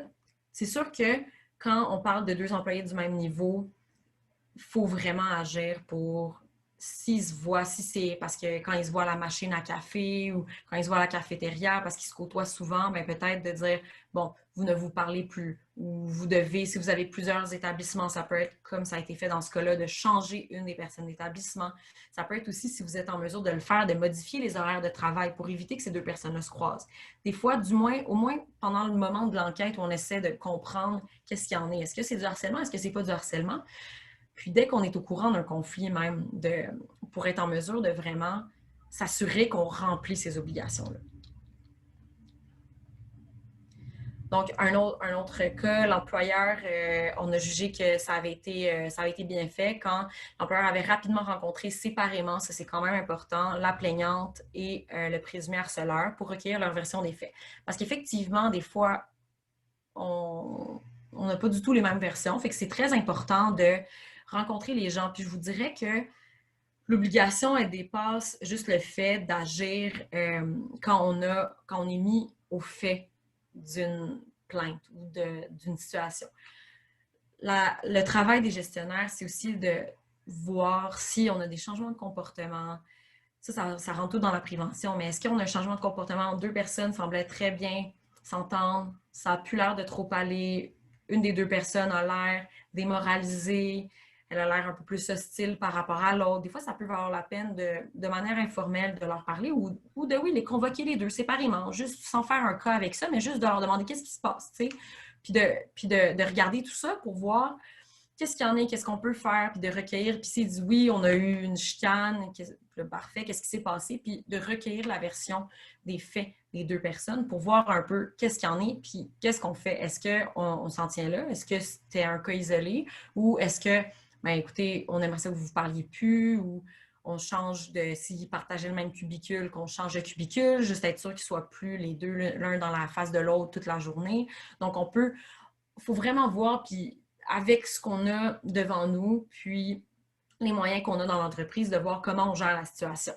Speaker 2: c'est sûr que quand on parle de deux employés du même niveau, il faut vraiment agir pour s'ils se voient, si c'est parce que quand ils se voient à la machine à café ou quand ils se voient à la cafétéria, parce qu'ils se côtoient souvent, bien peut-être de dire, bon, vous ne vous parlez plus ou vous devez, si vous avez plusieurs établissements, ça peut être, comme ça a été fait dans ce cas-là, de changer une des personnes d'établissement. Ça peut être aussi, si vous êtes en mesure de le faire, de modifier les horaires de travail pour éviter que ces deux personnes-là se croisent. Des fois, du moins, au moins pendant le moment de l'enquête où on essaie de comprendre qu'est-ce qu'il y en est. Est-ce que c'est du harcèlement? Est-ce que c'est pas du harcèlement? Puis dès qu'on est au courant d'un conflit même, pour être en mesure de vraiment s'assurer qu'on remplit ces obligations-là. Donc, un autre cas, l'employeur, on a jugé que ça avait été bien fait quand l'employeur avait rapidement rencontré séparément, ça c'est quand même important, la plaignante et le présumé harceleur pour recueillir leur version des faits. Parce qu'effectivement, des fois, on n'a pas du tout les mêmes versions, fait que c'est très important de rencontrer les gens. Puis je vous dirais que l'obligation, elle dépasse juste le fait d'agir quand on est mis au fait d'une plainte ou d'une situation. Le travail des gestionnaires, c'est aussi de voir si on a des changements de comportement. Ça rentre tout dans la prévention, mais est-ce qu'on a un changement de comportement? Deux personnes semblaient très bien s'entendre, ça n'a plus l'air de trop aller. Une des deux personnes a l'air démoralisée, elle a l'air un peu plus hostile par rapport à l'autre. Des fois, ça peut valoir la peine de manière informelle de leur parler ou de, oui, les convoquer les deux séparément, juste sans faire un cas avec ça, mais juste de leur demander qu'est-ce qui se passe, tu sais, puis de regarder tout ça pour voir qu'est-ce qu'il y en a, qu'est-ce qu'on peut faire, puis de recueillir, puis s'il dit oui, on a eu une chicane, parfait, qu'est-ce qui s'est passé, puis de recueillir la version des faits des deux personnes pour voir un peu qu'est-ce qu'il y en a, puis qu'est-ce qu'on fait. Est-ce qu'on s'en tient là? Est-ce que c'était un cas isolé? Ou est-ce que, ben écoutez, on aimerait ça que vous ne vous parliez plus, ou on change s'ils partageaient le même cubicule, qu'on change de cubicule, juste être sûr qu'ils ne soient plus les deux, l'un dans la face de l'autre toute la journée. Donc, il faut vraiment voir, puis avec ce qu'on a devant nous, puis les moyens qu'on a dans l'entreprise, de voir comment on gère la situation.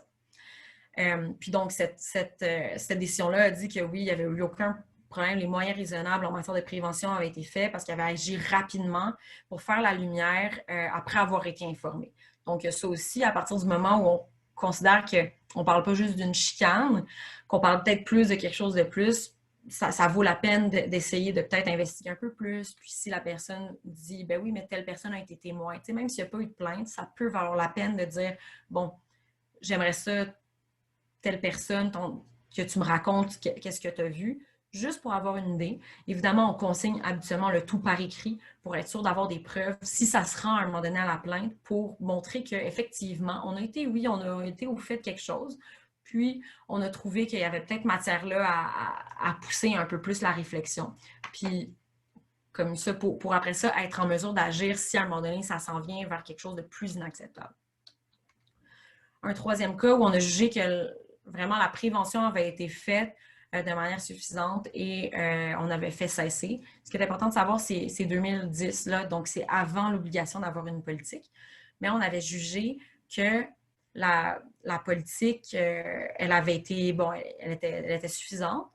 Speaker 2: Puis donc, cette décision-là a dit que oui, il n'y avait eu aucun problème. Les moyens raisonnables en matière de prévention avaient été faits parce qu'il avait agi rapidement pour faire la lumière après avoir été informé. Donc, ça aussi, à partir du moment où on considère qu'on ne parle pas juste d'une chicane, qu'on parle peut-être plus de quelque chose de plus, ça vaut la peine d'essayer de peut-être investiguer un peu plus. Puis si la personne dit, ben oui, mais telle personne a été témoin, tu sais, même s'il n'y a pas eu de plainte, ça peut valoir la peine de dire, bon, j'aimerais ça, telle personne, que tu me racontes qu'est-ce que tu as vu, juste pour avoir une idée. Évidemment, on consigne habituellement le tout par écrit pour être sûr d'avoir des preuves, si ça se rend à un moment donné à la plainte, pour montrer qu'effectivement, on a été au fait de quelque chose. Puis, on a trouvé qu'il y avait peut-être matière là à pousser un peu plus la réflexion. Puis, comme ça, pour après ça, être en mesure d'agir si à un moment donné, ça s'en vient vers quelque chose de plus inacceptable. Un troisième cas où on a jugé que vraiment la prévention avait été faite de manière suffisante et on avait fait cesser. Ce qui est important de savoir, c'est 2010, là, donc c'est avant l'obligation d'avoir une politique. Mais on avait jugé que la politique, elle avait été, bon, elle était suffisante,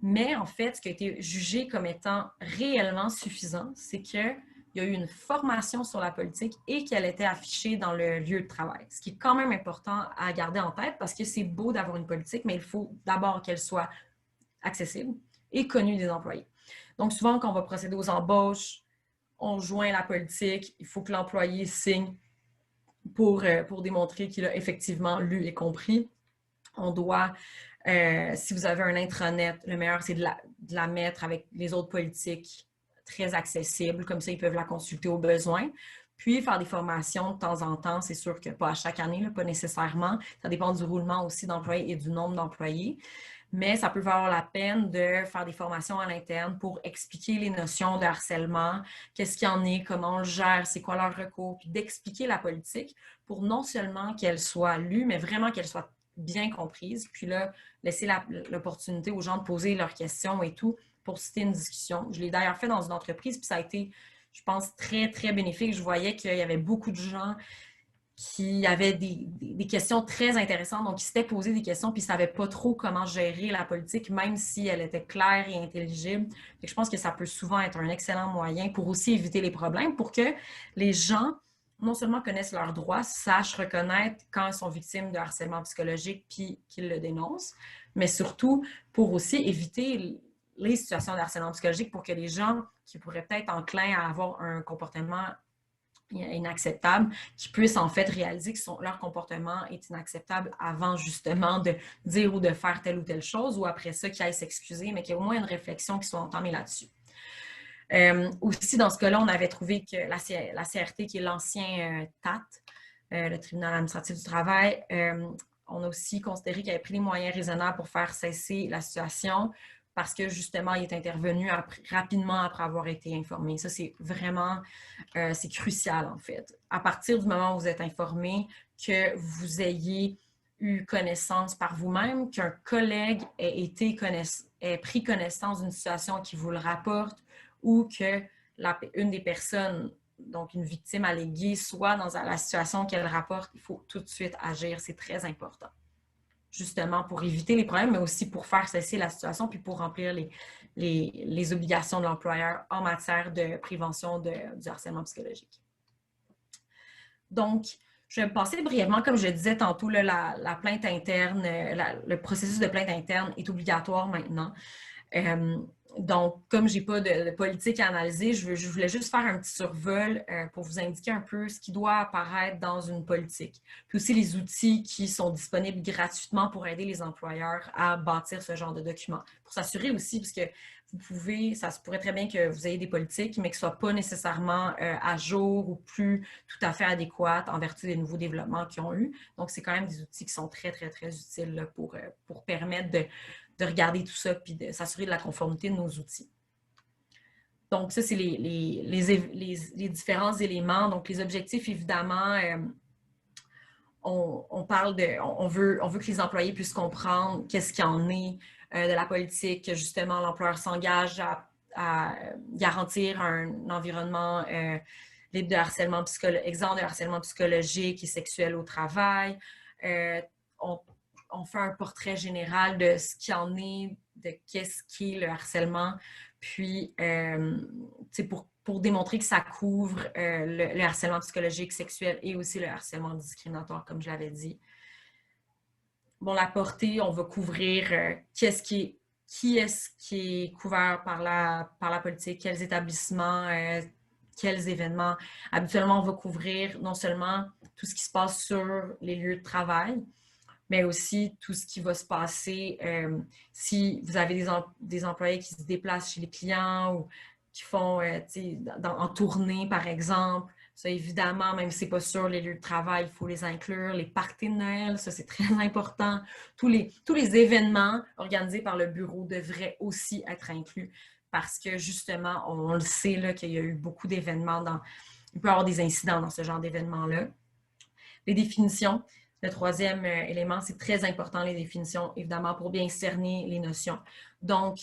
Speaker 2: mais en fait, ce qui a été jugé comme étant réellement suffisant, c'est qu'il y a eu une formation sur la politique et qu'elle était affichée dans le lieu de travail. Ce qui est quand même important à garder en tête parce que c'est beau d'avoir une politique, mais il faut d'abord qu'elle soit accessible et connue des employés. Donc souvent, quand on va procéder aux embauches, on joint la politique, il faut que l'employé signe pour démontrer qu'il a effectivement lu et compris. On doit, si vous avez un intranet, le meilleur, c'est de la mettre avec les autres politiques très accessibles. Comme ça, ils peuvent la consulter au besoin. Puis, faire des formations de temps en temps, c'est sûr que pas à chaque année, là, pas nécessairement. Ça dépend du roulement aussi d'employés et du nombre d'employés. Mais ça peut valoir la peine de faire des formations à l'interne pour expliquer les notions de harcèlement, qu'est-ce qu'il y en est, comment on le gère, c'est quoi leur recours, puis d'expliquer la politique pour non seulement qu'elle soit lue, mais vraiment qu'elle soit bien comprise. Puis là, laisser l'opportunité aux gens de poser leurs questions et tout pour citer une discussion. Je l'ai d'ailleurs fait dans une entreprise, puis ça a été, je pense, très, très bénéfique. Je voyais qu'il y avait beaucoup de gens qui avaient des questions très intéressantes, donc qui s'étaient posé des questions puis ne savaient pas trop comment gérer la politique, même si elle était claire et intelligible. Je pense que ça peut souvent être un excellent moyen pour aussi éviter les problèmes, pour que les gens non seulement connaissent leurs droits, sachent reconnaître quand ils sont victimes de harcèlement psychologique puis qu'ils le dénoncent, mais surtout pour aussi éviter les situations de harcèlement psychologique pour que les gens qui pourraient peut-être enclins à avoir un comportement inacceptable, qui puissent en fait réaliser que leur comportement est inacceptable avant justement de dire ou de faire telle ou telle chose, ou après ça, qu'ils aillent s'excuser, mais qu'il y ait au moins une réflexion qui soit entamée là-dessus. Aussi, dans ce cas-là, on avait trouvé que la CRT, qui est l'ancien TAT, le tribunal administratif du travail, on a aussi considéré qu'il avait pris les moyens raisonnables pour faire cesser la situation parce que justement, il est intervenu rapidement après avoir été informé. Ça, c'est vraiment, c'est crucial en fait. À partir du moment où vous êtes informé, que vous ayez eu connaissance par vous-même, qu'un collègue ait pris connaissance d'une situation qui vous le rapporte, ou que une des personnes, donc une victime alléguée, soit dans la situation qu'elle rapporte, il faut tout de suite agir. C'est très important. Justement pour éviter les problèmes, mais aussi pour faire cesser la situation puis pour remplir les obligations de l'employeur en matière de prévention du harcèlement psychologique. Donc, je vais me passer brièvement, comme je disais tantôt, là, la plainte interne, le processus de plainte interne est obligatoire maintenant. Donc, comme je n'ai pas de politique à analyser, je voulais juste faire un petit survol pour vous indiquer un peu ce qui doit apparaître dans une politique. Puis aussi les outils qui sont disponibles gratuitement pour aider les employeurs à bâtir ce genre de documents. Pour s'assurer aussi, parce que ça se pourrait très bien que vous ayez des politiques, mais que ce ne soit pas nécessairement à jour ou plus tout à fait adéquates en vertu des nouveaux développements qu'ils ont eu. Donc, c'est quand même des outils qui sont très, très, très utiles là, pour permettre de regarder tout ça puis de s'assurer de la conformité de nos outils. Donc, ça, c'est les différents éléments. Donc, les objectifs, évidemment, on veut que les employés puissent comprendre qu'est-ce qu'il y en est de la politique, que justement, l'employeur s'engage à garantir un environnement libre de harcèlement exempt de harcèlement psychologique et sexuel au travail. On fait un portrait général de ce qu'il y en est, de qu'est-ce qui est le harcèlement, puis pour démontrer que ça couvre le harcèlement psychologique, sexuel et aussi le harcèlement discriminatoire, comme je l'avais dit. Bon, la portée, on va couvrir qui est-ce qui est couvert par la politique, quels établissements, quels événements. Habituellement, on va couvrir non seulement tout ce qui se passe sur les lieux de travail, mais aussi tout ce qui va se passer si vous avez des employés qui se déplacent chez les clients ou qui font en tournée, par exemple. Ça, évidemment, même si ce n'est pas sûr, les lieux de travail, il faut les inclure. Les parties de Noël, ça, c'est très important. Tous les événements organisés par le bureau devraient aussi être inclus parce que, justement, on le sait là, qu'il y a eu beaucoup d'événements. Il peut y avoir des incidents dans ce genre d'événements-là. Les définitions. Le troisième élément, c'est très important, les définitions, évidemment, pour bien cerner les notions. Donc,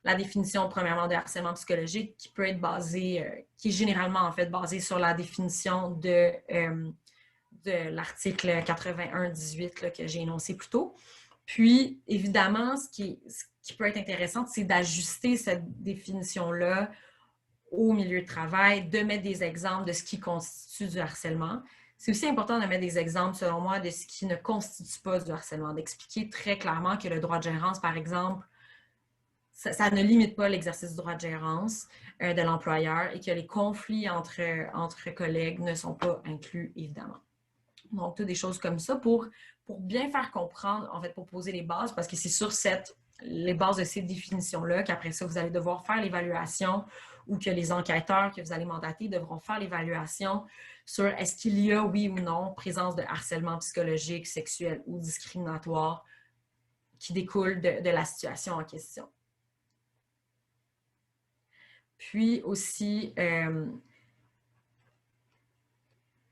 Speaker 2: la définition, premièrement, de harcèlement psychologique, qui peut être basée, qui est généralement, en fait, basée sur la définition de l'article 81-18 que j'ai énoncé plus tôt. Puis, évidemment, ce qui peut être intéressant, c'est d'ajuster cette définition-là au milieu de travail, de mettre des exemples de ce qui constitue du harcèlement. C'est aussi important de mettre des exemples, selon moi, de ce qui ne constitue pas du harcèlement, d'expliquer très clairement que le droit de gérance, par exemple, ça ne limite pas l'exercice du droit de gérance de l'employeur et que les conflits entre collègues ne sont pas inclus, évidemment. Donc, toutes des choses comme ça pour bien faire comprendre, en fait, pour poser les bases, parce que c'est sur les bases de ces définitions-là qu'après ça, vous allez devoir faire l'évaluation ou que les enquêteurs que vous allez mandater devront faire l'évaluation sur est-ce qu'il y a, oui ou non, présence de harcèlement psychologique, sexuel ou discriminatoire qui découle de la situation en question. Puis aussi,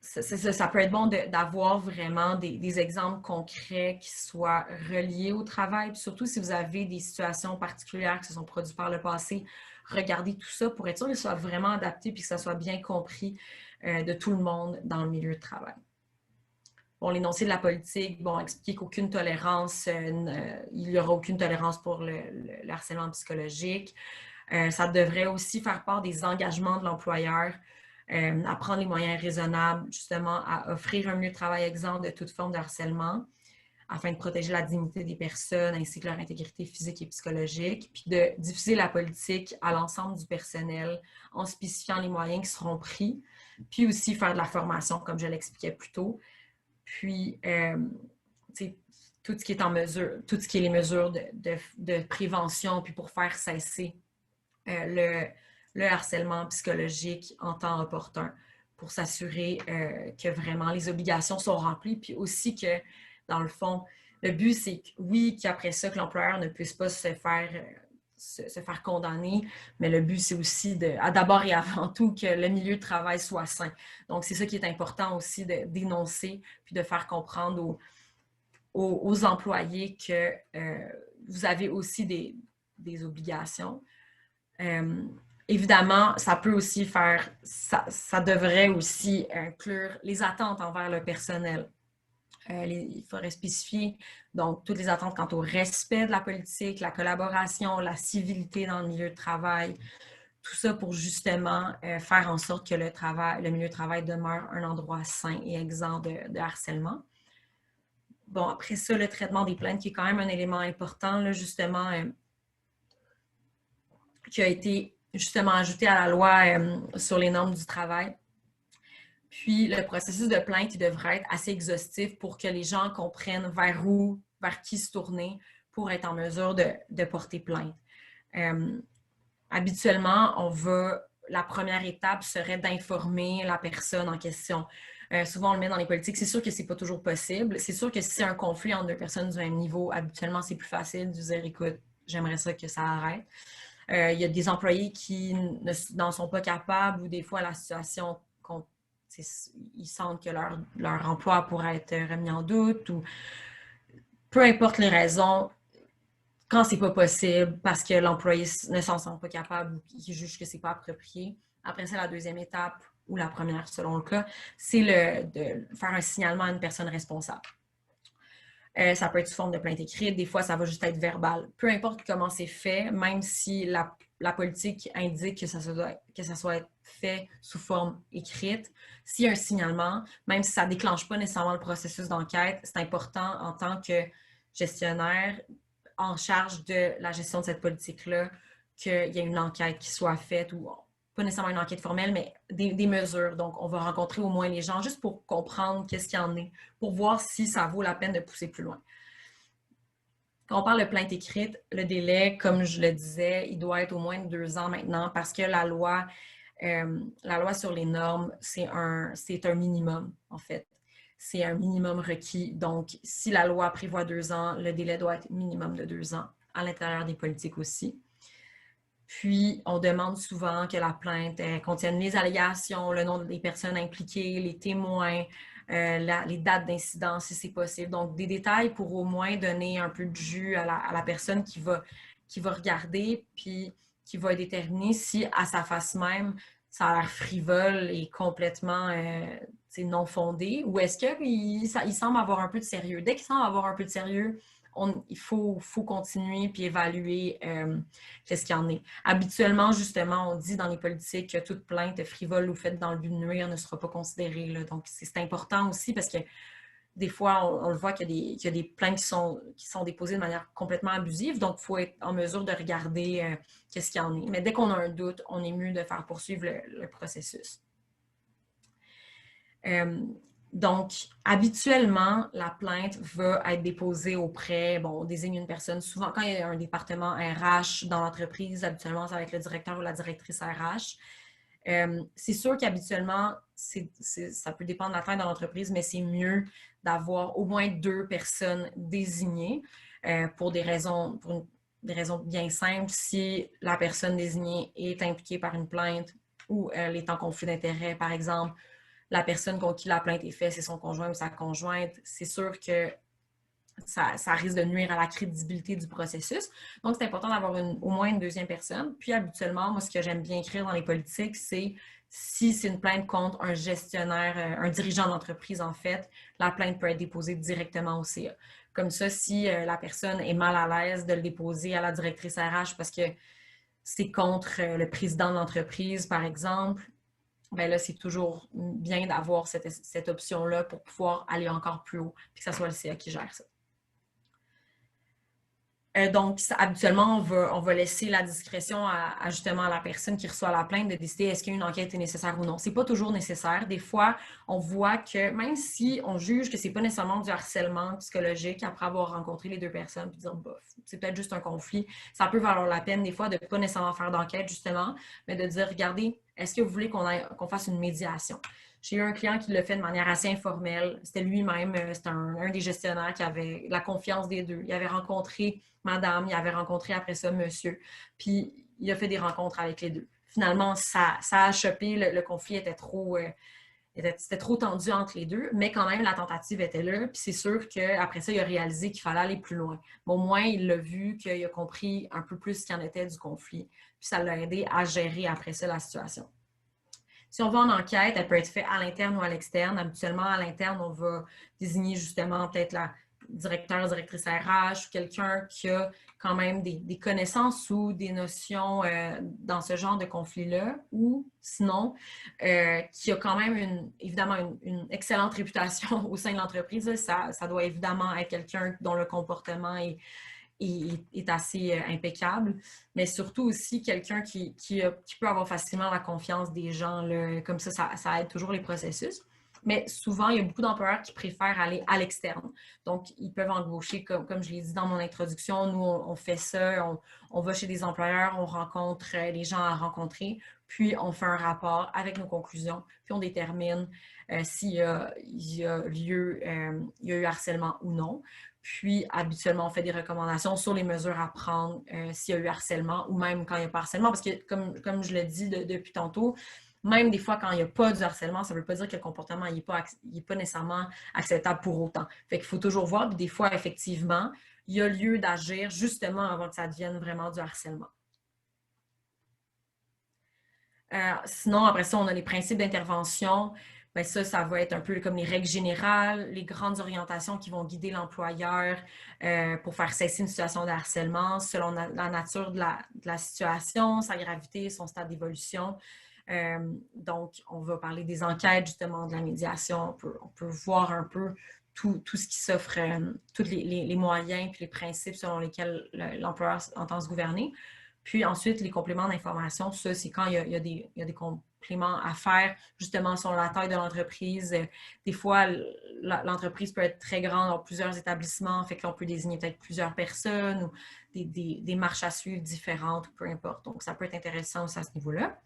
Speaker 2: ça peut être bon d'avoir vraiment des exemples concrets qui soient reliés au travail. Puis surtout, si vous avez des situations particulières qui se sont produites par le passé, regardez tout ça pour être sûr que ce soit vraiment adapté et que ça soit bien compris de tout le monde dans le milieu de travail. Bon, l'énoncé de la politique, bon, expliquer qu'aucune tolérance, il n'y aura aucune tolérance pour le harcèlement psychologique. Ça devrait aussi faire part des engagements de l'employeur à prendre les moyens raisonnables, justement, à offrir un milieu de travail exempt de toute forme de harcèlement, afin de protéger la dignité des personnes ainsi que leur intégrité physique et psychologique, puis de diffuser la politique à l'ensemble du personnel en spécifiant les moyens qui seront pris, puis aussi faire de la formation, comme je l'expliquais plus tôt. Puis, tout ce qui est en mesure, tout ce qui est les mesures de prévention, puis pour faire cesser le harcèlement psychologique en temps opportun, pour s'assurer que vraiment les obligations sont remplies, puis aussi que, dans le fond, le but, c'est que, oui, qu'après ça, que l'employeur ne puisse pas se faire condamner, mais le but, c'est aussi d'abord et avant tout que le milieu de travail soit sain. Donc, c'est ça qui est important aussi de dénoncer, puis de faire comprendre aux employés que vous avez aussi des obligations. Évidemment, ça peut aussi ça devrait aussi inclure les attentes envers le personnel. Il faudrait spécifier donc toutes les attentes quant au respect de la politique, la collaboration, la civilité dans le milieu de travail, tout ça pour justement faire en sorte que le milieu de travail demeure un endroit sain et exempt de harcèlement. Bon, après ça, le traitement des plaintes qui est quand même un élément important, là, justement, qui a été justement ajouté à la loi sur les normes du travail. Puis, le processus de plainte, il devrait être assez exhaustif pour que les gens comprennent vers qui se tourner pour être en mesure de porter plainte. Habituellement, la première étape serait d'informer la personne en question. Souvent, on le met dans les politiques. C'est sûr que ce n'est pas toujours possible. C'est sûr que si c'est un conflit entre deux personnes du même niveau, habituellement, c'est plus facile de dire « Écoute, j'aimerais ça que ça arrête ». Il y a des employés qui n'en sont pas capables ou des fois, la situation ils sentent que leur emploi pourrait être remis en doute ou peu importe les raisons, quand c'est pas possible parce que l'employé ne s'en sent pas capable ou qu'il juge que c'est pas approprié. Après ça, la deuxième étape ou la première selon le cas, c'est de faire un signalement à une personne responsable. Ça peut être sous forme de plainte écrite, des fois ça va juste être verbal. Peu importe comment c'est fait, même si la politique indique que ça soit fait sous forme écrite, s'il y a un signalement, même si ça ne déclenche pas nécessairement le processus d'enquête, c'est important en tant que gestionnaire en charge de la gestion de cette politique-là qu'il y ait une enquête qui soit faite ou pas nécessairement une enquête formelle, mais des mesures. Donc, on va rencontrer au moins les gens juste pour comprendre qu'est-ce qu'il y en est, pour voir si ça vaut la peine de pousser plus loin. Quand on parle de plainte écrite, le délai, comme je le disais, il doit être au moins de 2 ans maintenant parce que la loi sur les normes, c'est un minimum, en fait. C'est un minimum requis. Donc, si la loi prévoit 2 ans, le délai doit être minimum de 2 ans à l'intérieur des politiques aussi. Puis, on demande souvent que la plainte contienne les allégations, le nom des personnes impliquées, les témoins, les dates d'incident, si c'est possible. Donc, des détails pour au moins donner un peu de jus à la personne qui va regarder, puis qui va déterminer si, à sa face même, ça a l'air frivole et complètement non fondé, ou est-ce qu'il semble avoir un peu de sérieux. Dès qu'il semble avoir un peu de sérieux, il faut continuer puis évaluer qu'est-ce qu'il y en est. Habituellement, justement, on dit dans les politiques que toute plainte frivole ou faite dans le but de nuire ne sera pas considérée. Là. Donc, c'est important aussi parce que des fois, on le voit qu'il y a des plaintes qui sont déposées de manière complètement abusive. Donc, il faut être en mesure de regarder qu'est-ce qu'il y en est. Mais dès qu'on a un doute, on est mieux de faire poursuivre le processus. Donc, habituellement, la plainte va être déposée auprès, on désigne une personne, souvent quand il y a un département RH dans l'entreprise, habituellement, ça va être le directeur ou la directrice RH. C'est sûr qu'habituellement, ça peut dépendre de la taille de l'entreprise, mais c'est mieux d'avoir au moins 2 personnes désignées pour des raisons bien simples. Si la personne désignée est impliquée par une plainte ou elle est en conflit d'intérêts, par exemple, la personne contre qui la plainte est faite, c'est son conjoint ou sa conjointe, c'est sûr que ça risque de nuire à la crédibilité du processus. Donc, c'est important d'avoir au moins une deuxième personne. Puis, habituellement, moi, ce que j'aime bien écrire dans les politiques, c'est si c'est une plainte contre un gestionnaire, un dirigeant d'entreprise, en fait, la plainte peut être déposée directement au CA. Comme ça, si la personne est mal à l'aise de le déposer à la directrice RH parce que c'est contre le président de l'entreprise, par exemple, ben là, c'est toujours bien d'avoir cette option-là pour pouvoir aller encore plus haut, puis que ce soit le CA qui gère ça. Donc, habituellement, on va laisser la discrétion justement à la personne qui reçoit la plainte de décider est-ce qu'une enquête est nécessaire ou non. Ce n'est pas toujours nécessaire. Des fois, on voit que même si on juge que ce n'est pas nécessairement du harcèlement psychologique après avoir rencontré les deux personnes puis dire bof, c'est peut-être juste un conflit, ça peut valoir la peine des fois de ne pas nécessairement faire d'enquête justement, mais de dire regardez, est-ce que vous voulez qu'on fasse une médiation? J'ai eu un client qui l'a fait de manière assez informelle. C'était lui-même, c'était un des gestionnaires qui avait la confiance des deux. Il avait rencontré madame, il avait rencontré après ça monsieur, puis il a fait des rencontres avec les deux. Finalement, ça a chopé, le conflit était c'était trop tendu entre les deux, mais quand même, la tentative était là, puis c'est sûr qu'après ça, il a réalisé qu'il fallait aller plus loin. Mais au moins, il l'a vu, qu'il a compris un peu plus ce qu'il en était du conflit, puis ça l'a aidé à gérer après ça la situation. Si on va en enquête, elle peut être faite à l'interne ou à l'externe. Habituellement, à l'interne, on va désigner justement peut-être la directeur, directrice RH ou quelqu'un qui a quand même des connaissances ou des notions dans ce genre de conflit-là, ou sinon, qui a quand même évidemment une excellente réputation au sein de l'entreprise. Ça doit évidemment être quelqu'un dont le comportement est assez impeccable, mais surtout aussi quelqu'un qui peut avoir facilement la confiance des gens. Là. Comme ça aide toujours les processus. Mais souvent, il y a beaucoup d'employeurs qui préfèrent aller à l'externe. Donc, ils peuvent embaucher, comme je l'ai dit dans mon introduction, nous, on fait ça, on va chez des employeurs, on rencontre les gens à rencontrer, puis on fait un rapport avec nos conclusions, puis on détermine s'il y a eu harcèlement ou non. Puis, habituellement, on fait des recommandations sur les mesures à prendre s'il y a eu harcèlement ou même quand il n'y a pas harcèlement. Parce que, comme je le dis depuis tantôt, même des fois, quand il n'y a pas du harcèlement, ça ne veut pas dire que le comportement n'est pas nécessairement acceptable pour autant. Fait qu'il faut toujours voir. Puis des fois, effectivement, il y a lieu d'agir justement avant que ça devienne vraiment du harcèlement. Sinon, après ça, on a les principes d'intervention. Bien, ça va être un peu comme les règles générales, les grandes orientations qui vont guider l'employeur pour faire cesser une situation de harcèlement selon la nature de la situation, sa gravité, son stade d'évolution. Donc, on va parler des enquêtes, justement, de la médiation. On peut voir un peu tout ce qui s'offre, tous les moyens et les principes selon lesquels l'employeur entend se gouverner. Puis ensuite, les compléments d'information, ça, c'est quand il y a des compléments à faire, justement, selon la taille de l'entreprise. Des fois, l'entreprise peut être très grande, avoir plusieurs établissements, fait que l'on peut désigner peut-être plusieurs personnes ou des marches à suivre différentes, peu importe. Donc, ça peut être intéressant aussi à ce niveau-là.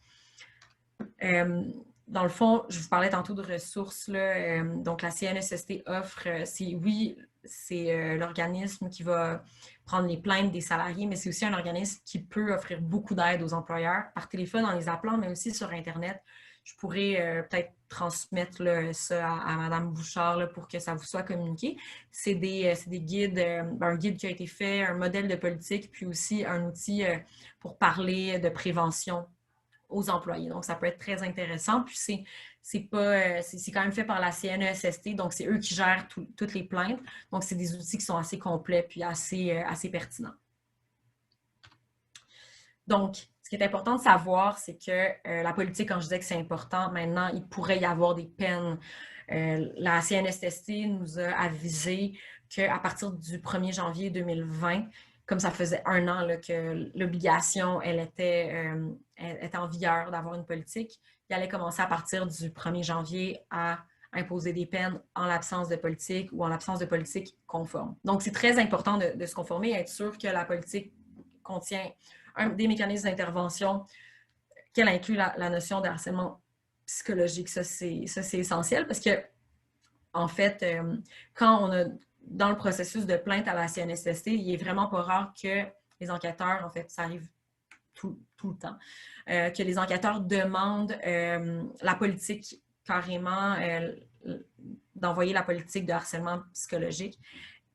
Speaker 2: Dans le fond, je vous parlais tantôt de ressources. Là, donc, la CNESST offre, c'est l'organisme qui va prendre les plaintes des salariés, mais c'est aussi un organisme qui peut offrir beaucoup d'aide aux employeurs par téléphone en les appelant, mais aussi sur Internet. Je pourrais peut-être transmettre là, ça à Mme Bouchard là, pour que ça vous soit communiqué. C'est des guides, un guide qui a été fait, un modèle de politique, puis aussi un outil pour parler de prévention aux employés. Donc, ça peut être très intéressant. Puis, c'est quand même fait par la CNESST, donc c'est eux qui gèrent toutes les plaintes. Donc, c'est des outils qui sont assez complets puis assez pertinents. Donc, ce qui est important de savoir, c'est que la politique, quand je disais que c'est important, maintenant, il pourrait y avoir des peines. La CNESST nous a avisé qu'à partir du 1er janvier 2020, comme ça faisait un an là, que l'obligation, elle était en vigueur d'avoir une politique, il allait commencer à partir du 1er janvier à imposer des peines en l'absence de politique ou en l'absence de politique conforme. Donc, c'est très important de se conformer et être sûr que la politique contient des mécanismes d'intervention, qu'elle inclut la notion de harcèlement psychologique. Ça, c'est essentiel parce que, en fait, quand on a dans le processus de plainte à la CNSST, il est vraiment pas rare que les enquêteurs, en fait, ça arrive tout le temps, que les enquêteurs demandent la politique carrément, d'envoyer la politique de harcèlement psychologique.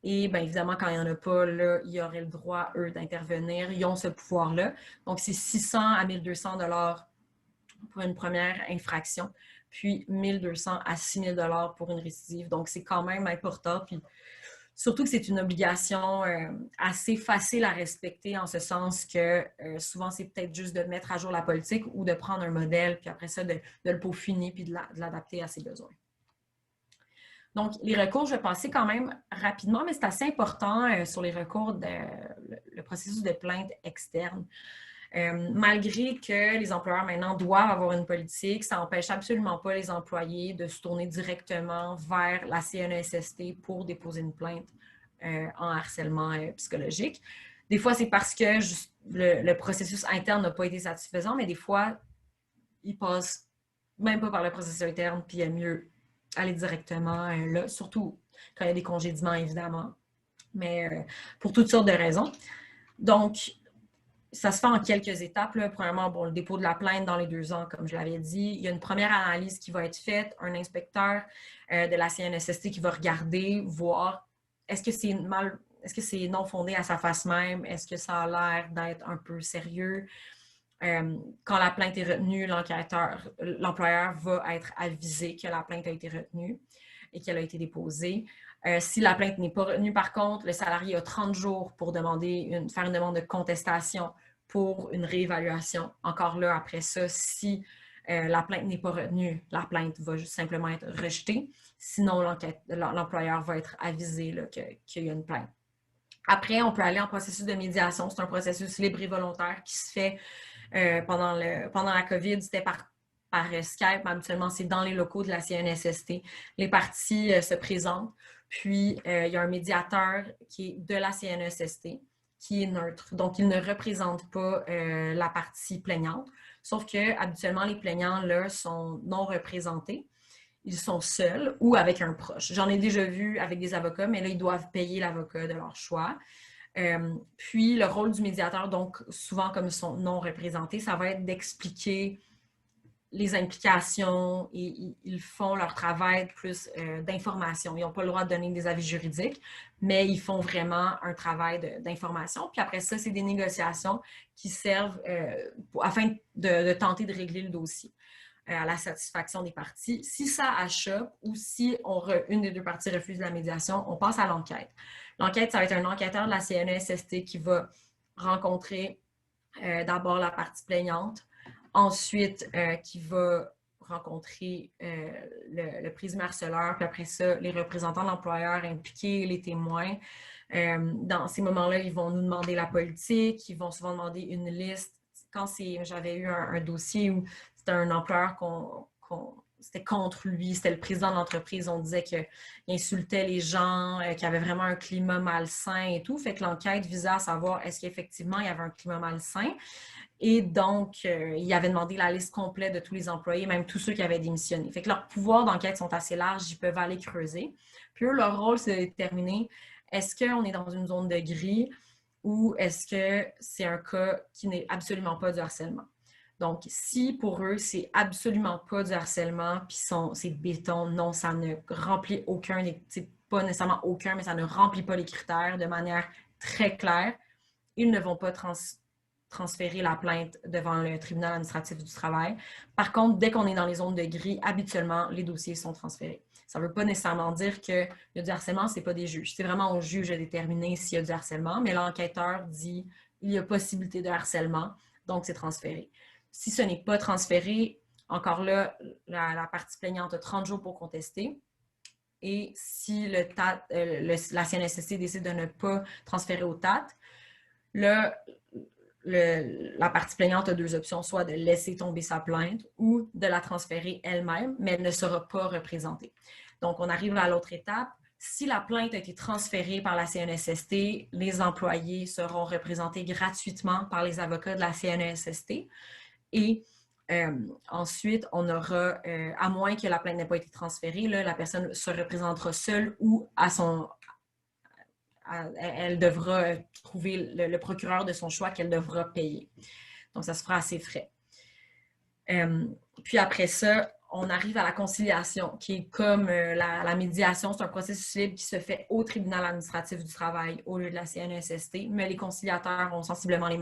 Speaker 2: Et bien évidemment, quand il n'y en a pas, là, ils auraient le droit, eux, d'intervenir. Ils ont ce pouvoir-là. Donc, c'est 600 à 1200 $ pour une première infraction, puis 1200 à 6000 $ pour une récidive. Donc, c'est quand même important. Puis, Surtout que c'est une obligation assez facile à respecter en ce sens que souvent, c'est peut-être juste de mettre à jour la politique ou de prendre un modèle, puis après ça, de le peaufiner puis de l'adapter à ses besoins. Donc, les recours, je vais passer quand même rapidement, mais c'est assez important sur les recours, le processus de plainte externe. Malgré que les employeurs maintenant doivent avoir une politique, ça n'empêche absolument pas les employés de se tourner directement vers la CNESST pour déposer une plainte en harcèlement psychologique. Des fois, c'est parce que le processus interne n'a pas été satisfaisant, mais des fois, ils passent même pas par le processus interne, puis il y a mieux aller directement là, surtout quand il y a des congédiements, évidemment, mais pour toutes sortes de raisons. Donc, ça se fait en quelques étapes. Là. Premièrement, bon, le dépôt de la plainte dans les 2 ans, comme je l'avais dit. Il y a une première analyse qui va être faite, un inspecteur de la CNESST qui va regarder, voir est-ce que c'est non fondé à sa face même, est-ce que ça a l'air d'être un peu sérieux. Quand la plainte est retenue, l'employeur va être avisé que la plainte a été retenue et qu'elle a été déposée. Si la plainte n'est pas retenue, par contre, le salarié a 30 jours pour faire une demande de contestation pour une réévaluation. Encore là, après ça, si la plainte n'est pas retenue, la plainte va juste simplement être rejetée. Sinon, l'employeur va être avisé là, qu'il y a une plainte. Après, on peut aller en processus de médiation. C'est un processus libre et volontaire qui se fait pendant la COVID. C'était par Skype. Habituellement, c'est dans les locaux de la CNESST. Les parties se présentent. Puis, il y a un médiateur qui est de la CNESST qui est neutre. Donc, il ne représente pas la partie plaignante. Sauf que habituellement, les plaignants là, sont non représentés. Ils sont seuls ou avec un proche. J'en ai déjà vu avec des avocats, mais là, ils doivent payer l'avocat de leur choix. Puis, le rôle du médiateur, donc souvent comme ils sont non représentés, ça va être d'expliquer les implications et ils font leur travail plus d'information. Ils n'ont pas le droit de donner des avis juridiques, mais ils font vraiment un travail d'information. Puis après ça, c'est des négociations qui servent afin de tenter de régler le dossier à la satisfaction des parties. Si ça achoppe ou si une des 2 parties refuse la médiation, on passe à l'enquête. L'enquête, ça va être un enquêteur de la CNESST qui va rencontrer d'abord la partie plaignante, ensuite qui va rencontrer le présumé harceleur, puis après ça, les représentants de l'employeur impliqués, les témoins. Dans ces moments-là, ils vont nous demander la politique, ils vont souvent demander une liste. J'avais eu un dossier où c'était un employeur c'était contre lui, c'était le président de l'entreprise, on disait qu'il insultait les gens, qu'il y avait vraiment un climat malsain et tout. Fait que l'enquête visait à savoir est-ce qu'effectivement il y avait un climat malsain. Et donc, il avait demandé la liste complète de tous les employés, même tous ceux qui avaient démissionné. Fait que leurs pouvoirs d'enquête sont assez larges, ils peuvent aller creuser. Puis eux, leur rôle, c'est de déterminer est-ce qu'on est dans une zone de gris ou est-ce que c'est un cas qui n'est absolument pas du harcèlement. Donc, si pour eux, c'est absolument pas du harcèlement, puis c'est béton, non, ça ne remplit pas nécessairement aucun, mais ça ne remplit pas les critères de manière très claire, ils ne vont pas transférer la plainte devant le tribunal administratif du travail. Par contre, dès qu'on est dans les zones de gris, habituellement, les dossiers sont transférés. Ça ne veut pas nécessairement dire qu'il y a du harcèlement, ce n'est pas des juges. C'est vraiment au juge de déterminer s'il y a du harcèlement, mais l'enquêteur dit il y a possibilité de harcèlement, donc c'est transféré. Si ce n'est pas transféré, encore là, la partie plaignante a 30 jours pour contester. Et si la CNSST décide de ne pas transférer au TAT, la partie plaignante a 2 options, soit de laisser tomber sa plainte ou de la transférer elle-même, mais elle ne sera pas représentée. Donc, on arrive à l'autre étape. Si la plainte a été transférée par la CNSST, les employés seront représentés gratuitement par les avocats de la CNSST. Et ensuite, on aura, à moins que la plainte n'ait pas été transférée, là, la personne se représentera seule ou elle devra trouver le procureur de son choix qu'elle devra payer. Donc, ça se fera à ses frais. Puis après ça, on arrive à la conciliation, qui est comme la médiation. C'est un processus libre qui se fait au tribunal administratif du travail au lieu de la CNESST, mais les conciliateurs ont sensiblement les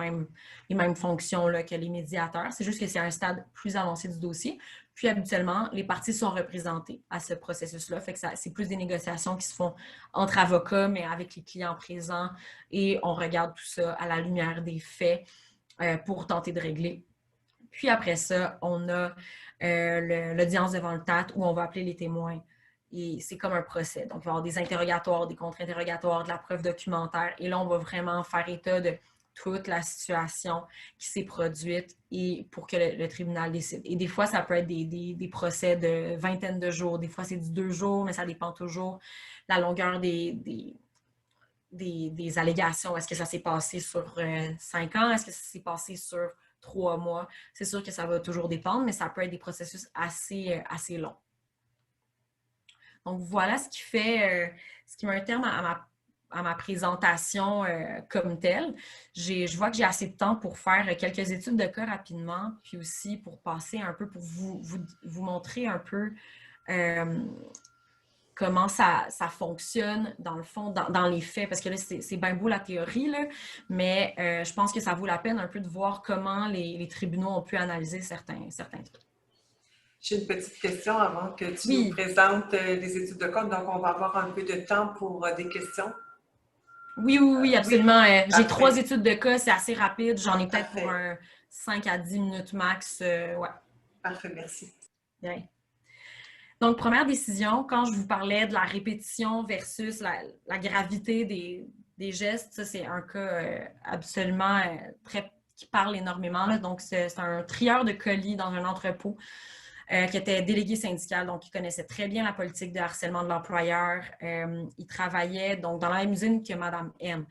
Speaker 2: mêmes fonctions là, que les médiateurs. C'est juste que c'est un stade plus avancé du dossier. Puis habituellement, les parties sont représentées à ce processus-là. Fait que c'est plus des négociations qui se font entre avocats, mais avec les clients présents, et on regarde tout ça à la lumière des faits pour tenter de régler. Puis après ça, on a l'audience devant le TAT où on va appeler les témoins. Et c'est comme un procès. Donc, il va y avoir des interrogatoires, des contre-interrogatoires, de la preuve documentaire. Et là, on va vraiment faire état de toute la situation qui s'est produite et pour que le tribunal décide. Et des fois, ça peut être des procès de vingtaine de jours. Des fois, c'est du 2 jours, mais ça dépend toujours de la longueur des allégations. Est-ce que ça s'est passé sur 5 ans? Est-ce que ça s'est passé sur 3 mois? C'est sûr que ça va toujours dépendre, mais ça peut être des processus assez longs. Donc, voilà ce qui met un terme à ma présentation comme telle. Je vois que j'ai assez de temps pour faire quelques études de cas rapidement, puis aussi pour passer un peu, pour vous montrer un peu comment ça fonctionne dans le fond, dans les faits, parce que là, c'est bien beau la théorie, là, mais je pense que ça vaut la peine un peu de voir comment les tribunaux ont pu analyser certains trucs.
Speaker 1: J'ai une petite question avant que tu
Speaker 2: Oui.
Speaker 1: nous présentes les études de cas, donc on va avoir un peu de temps pour des questions.
Speaker 2: Oui, absolument. J'ai 3
Speaker 1: Parfait.
Speaker 2: études de cas, c'est assez rapide. J'en ai peut-être
Speaker 1: Parfait.
Speaker 2: pour un 5 à 10 minutes max. Ouais.
Speaker 1: Parfait, merci.
Speaker 2: Bien. Donc, première décision, quand je vous parlais de la répétition versus la gravité des gestes, ça, c'est un cas absolument qui parle énormément. Là. Donc, c'est un trieur de colis dans un entrepôt qui était délégué syndical, donc il connaissait très bien la politique de harcèlement de l'employeur. Il travaillait donc dans la même usine que Mme M.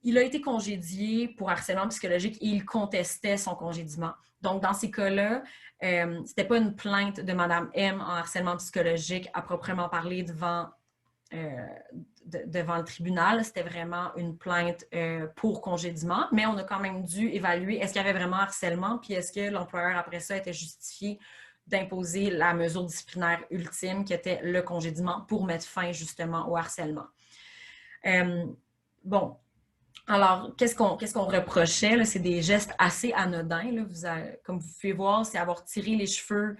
Speaker 2: Il a été congédié pour harcèlement psychologique et il contestait son congédiement. Donc, dans ces cas-là, ce n'était pas une plainte de Mme M en harcèlement psychologique à proprement parler devant le tribunal. C'était vraiment une plainte pour congédiement, mais on a quand même dû évaluer est-ce qu'il y avait vraiment harcèlement, puis est-ce que l'employeur, après ça, était justifié d'imposer la mesure disciplinaire ultime qui était le congédiement pour mettre fin justement au harcèlement. Bon. Alors, qu'est-ce qu'on reprochait? C'est des gestes assez anodins. Là. Comme vous pouvez voir, c'est avoir tiré les cheveux,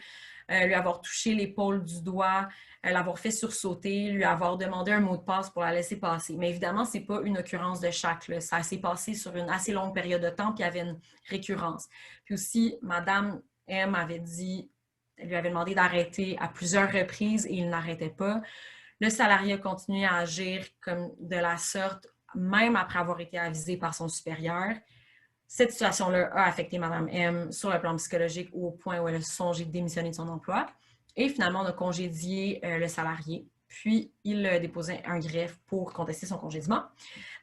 Speaker 2: lui avoir touché l'épaule du doigt, l'avoir fait sursauter, lui avoir demandé un mot de passe pour la laisser passer. Mais évidemment, ce n'est pas une occurrence de chaque. Là. Ça s'est passé sur une assez longue période de temps, puis il y avait une récurrence. Puis aussi, Mme M lui avait demandé d'arrêter à plusieurs reprises et il n'arrêtait pas. Le salarié a continué à agir comme de la sorte même après avoir été avisé par son supérieur. Cette situation-là a affecté Mme M sur le plan psychologique au point où elle a songé de démissionner de son emploi. Et finalement, on a congédié le salarié, puis il a déposé un greffe pour contester son congédiement.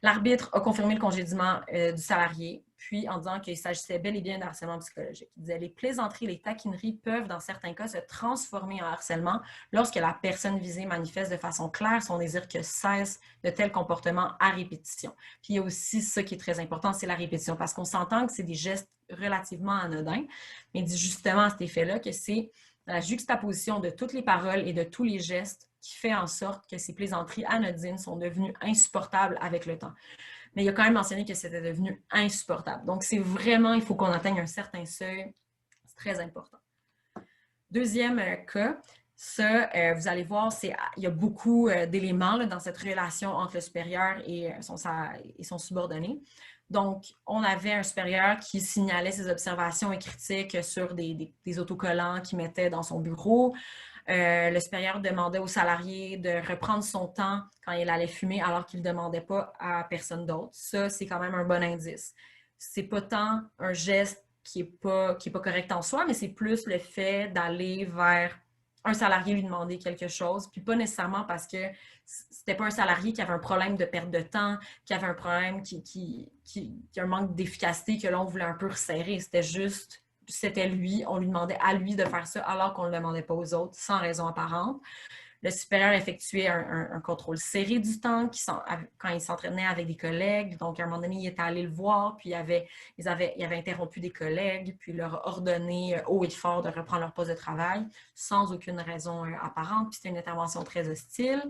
Speaker 2: L'arbitre a confirmé le congédiement du salarié, puis en disant qu'il s'agissait bel et bien de harcèlement psychologique. Il disait « Les plaisanteries, les taquineries peuvent, dans certains cas, se transformer en harcèlement lorsque la personne visée manifeste de façon claire son désir que cesse de tels comportements à répétition. » Puis il y a aussi ça qui est très important, c'est la répétition, parce qu'on s'entend que c'est des gestes relativement anodins, mais il dit justement à cet effet-là que c'est la juxtaposition de toutes les paroles et de tous les gestes qui fait en sorte que ces plaisanteries anodines sont devenues insupportables avec le temps. Mais il a quand même mentionné que c'était devenu insupportable. Donc, c'est vraiment, il faut qu'on atteigne un certain seuil. C'est très important. Deuxième cas, ça, vous allez voir, il y a beaucoup d'éléments dans cette relation entre le supérieur et son subordonné. Donc, on avait un supérieur qui signalait ses observations et critiques sur des autocollants qu'il mettait dans son bureau. Le supérieur demandait au salarié de reprendre son temps quand il allait fumer alors qu'il ne demandait pas à personne d'autre. Ça, c'est quand même un bon indice. C'est pas tant un geste qui n'est pas correct en soi, mais c'est plus le fait d'aller vers un salarié lui demander quelque chose, puis pas nécessairement parce que c'était pas un salarié qui avait un problème de perte de temps, qui avait un problème qui a un manque d'efficacité que là, on voulait un peu resserrer. C'était lui, on lui demandait à lui de faire ça alors qu'on ne le demandait pas aux autres, sans raison apparente. Le supérieur effectuait un contrôle serré du temps quand il s'entraînait avec des collègues. Donc, à un moment donné, il était allé le voir, puis il avait interrompu des collègues, puis leur ordonné haut et fort de reprendre leur poste de travail sans aucune raison apparente. Puis c'était une intervention très hostile.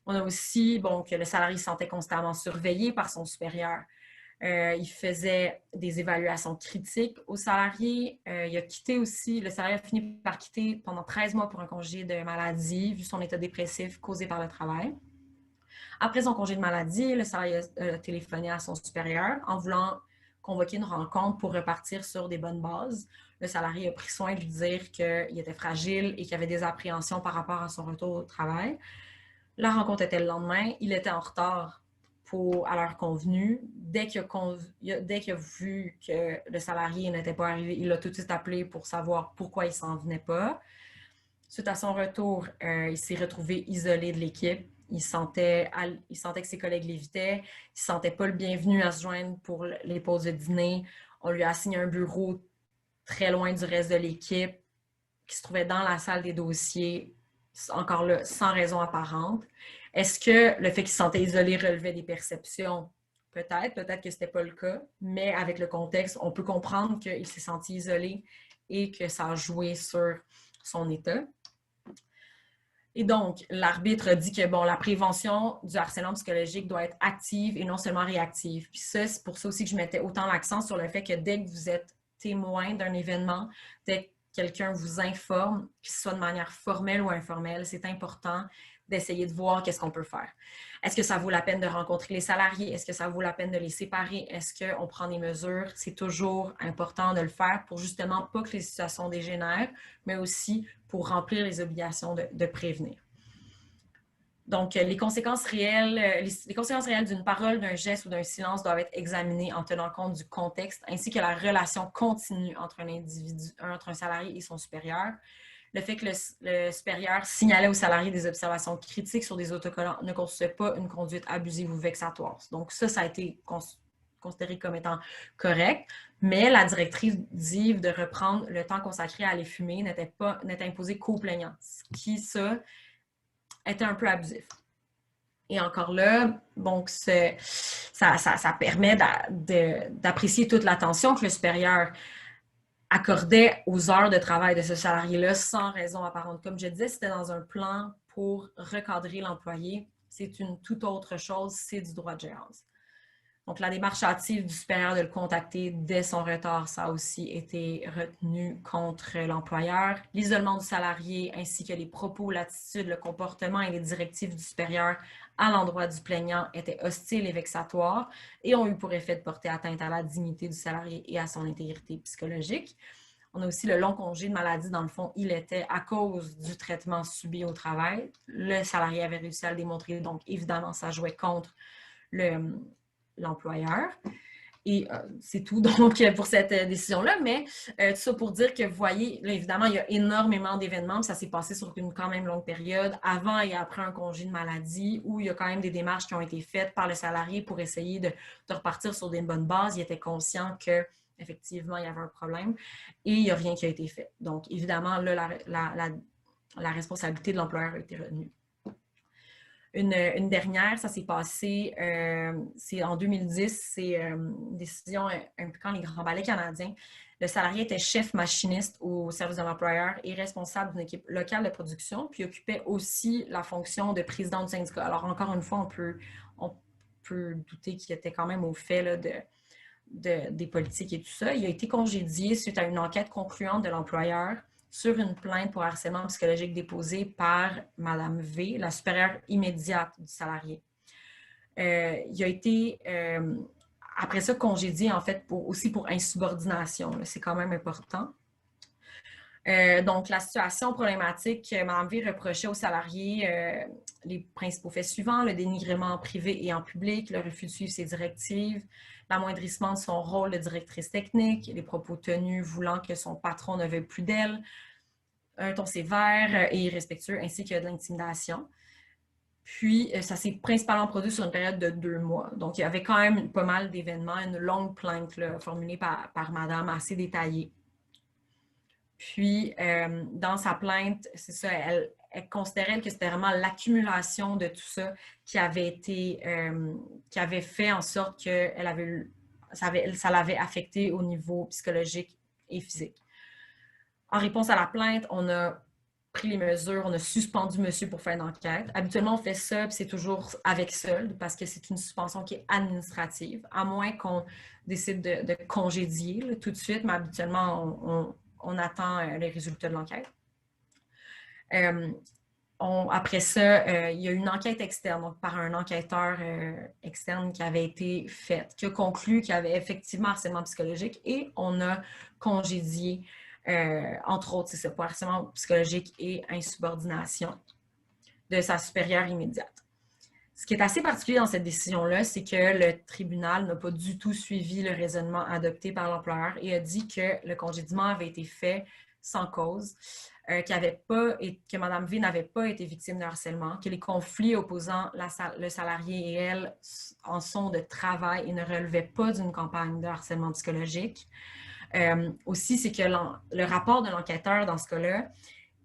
Speaker 2: On a aussi que le salarié se sentait constamment surveillé par son supérieur. Il faisait des évaluations critiques aux salariés. Il a quitté aussi, le salarié a fini par quitter pendant 13 mois pour un congé de maladie, vu son état dépressif causé par le travail. Après son congé de maladie, le salarié a téléphoné à son supérieur en voulant convoquer une rencontre pour repartir sur des bonnes bases. Le salarié a pris soin de lui dire qu'il était fragile et qu'il avait des appréhensions par rapport à son retour au travail. La rencontre était le lendemain. Il était en retard à l'heure convenue. Dès qu'il a vu que le salarié n'était pas arrivé, il l'a tout de suite appelé pour savoir pourquoi il ne s'en venait pas. Suite à son retour, il s'est retrouvé isolé de l'équipe. Il sentait que ses collègues l'évitaient. Il ne se sentait pas le bienvenu à se joindre pour les pauses de dîner. On lui a assigné un bureau très loin du reste de l'équipe qui se trouvait dans la salle des dossiers, encore là, sans raison apparente. Est-ce que le fait qu'il se sentait isolé relevait des perceptions? Peut-être que ce n'était pas le cas, mais avec le contexte, on peut comprendre qu'il s'est senti isolé et que ça a joué sur son état. Et donc, l'arbitre dit que la prévention du harcèlement psychologique doit être active et non seulement réactive. Puis ça, c'est pour ça aussi que je mettais autant l'accent sur le fait que dès que vous êtes témoin d'un événement, dès que quelqu'un vous informe, que ce soit de manière formelle ou informelle, c'est important d'essayer de voir qu'est-ce qu'on peut faire. Est-ce que ça vaut la peine de rencontrer les salariés? Est-ce que ça vaut la peine de les séparer? Est-ce qu'on prend des mesures? C'est toujours important de le faire pour justement pas que les situations dégénèrent, mais aussi pour remplir les obligations de prévenir. Donc, les conséquences réelles d'une parole, d'un geste ou d'un silence doivent être examinées en tenant compte du contexte ainsi que la relation continue entre un salarié et son supérieur. Le fait que le supérieur signalait au salarié des observations critiques sur des autocollants ne constituait pas une conduite abusive ou vexatoire. Donc, ça a été considéré comme étant correct, mais la directive de reprendre le temps consacré à aller fumer n'était imposée qu'aux plaignants, ce qui, était un peu abusif. Et encore là, donc ça permet d'apprécier toute l'attention que le supérieur accordait aux heures de travail de ce salarié-là sans raison apparente. Comme je disais, c'était dans un plan pour recadrer l'employé. C'est une toute autre chose, c'est du droit de gérance. Donc, la démarche active du supérieur de le contacter dès son retard, ça a aussi été retenu contre l'employeur. L'isolement du salarié ainsi que les propos, l'attitude, le comportement et les directives du supérieur à l'endroit du plaignant étaient hostiles et vexatoires et ont eu pour effet de porter atteinte à la dignité du salarié et à son intégrité psychologique. On a aussi le long congé de maladie. Dans le fond, il était à cause du traitement subi au travail. Le salarié avait réussi à le démontrer, donc évidemment, ça jouait contre l'employeur. Et c'est tout donc pour cette décision-là. Mais tout ça pour dire que vous voyez, là, évidemment, il y a énormément d'événements. Ça s'est passé sur une quand même longue période, avant et après un congé de maladie, où il y a quand même des démarches qui ont été faites par le salarié pour essayer de repartir sur des bonnes bases. Il était conscient qu'effectivement, il y avait un problème et il n'y a rien qui a été fait. Donc, évidemment, là, la responsabilité de l'employeur a été retenue. Une dernière, ça s'est passé, c'est en 2010, c'est une décision impliquant les grands ballets canadiens. Le salarié était chef machiniste au service de l'employeur et responsable d'une équipe locale de production, puis occupait aussi la fonction de président du syndicat. Alors, encore une fois, on peut douter qu'il était quand même au fait là, des politiques et tout ça. Il a été congédié suite à une enquête concluante de l'employeur sur une plainte pour harcèlement psychologique déposée par Mme V, la supérieure immédiate du salarié. Il a été, après ça, congédié, en fait, aussi pour insubordination. C'est quand même important. Donc, la situation problématique, Mme V reprochait aux salariés les principaux faits suivants: le dénigrement en privé et en public, le refus de suivre ses directives, l'amoindrissement de son rôle de directrice technique, les propos tenus voulant que son patron ne veuille plus d'elle, un ton sévère et irrespectueux, ainsi que de l'intimidation. Puis, ça s'est principalement produit sur une période de 2 mois. Donc, il y avait quand même pas mal d'événements, une longue plainte là, formulée par madame, assez détaillée. Puis, dans sa plainte, c'est ça, elle considérait que c'était vraiment l'accumulation de tout ça qui avait fait en sorte que ça l'avait affecté au niveau psychologique et physique. En réponse à la plainte, on a pris les mesures, on a suspendu monsieur pour faire une enquête. Habituellement, on fait ça, puis c'est toujours avec solde, parce que c'est une suspension qui est administrative, à moins qu'on décide de congédier là, tout de suite, mais habituellement, on attend les résultats de l'enquête. Après ça, il y a une enquête externe, donc par un enquêteur externe qui avait été faite, qui a conclu qu'il y avait effectivement harcèlement psychologique et on a congédié, entre autres, c'est ça, pour harcèlement psychologique et insubordination de sa supérieure immédiate. Ce qui est assez particulier dans cette décision-là, c'est que le tribunal n'a pas du tout suivi le raisonnement adopté par l'employeur et a dit que le congédiement avait été fait sans cause, que Mme V n'avait pas été victime de harcèlement, que les conflits opposant le salarié et elle en sont de travail et ne relevaient pas d'une campagne de harcèlement psychologique. Aussi, c'est que le rapport de l'enquêteur dans ce cas-là,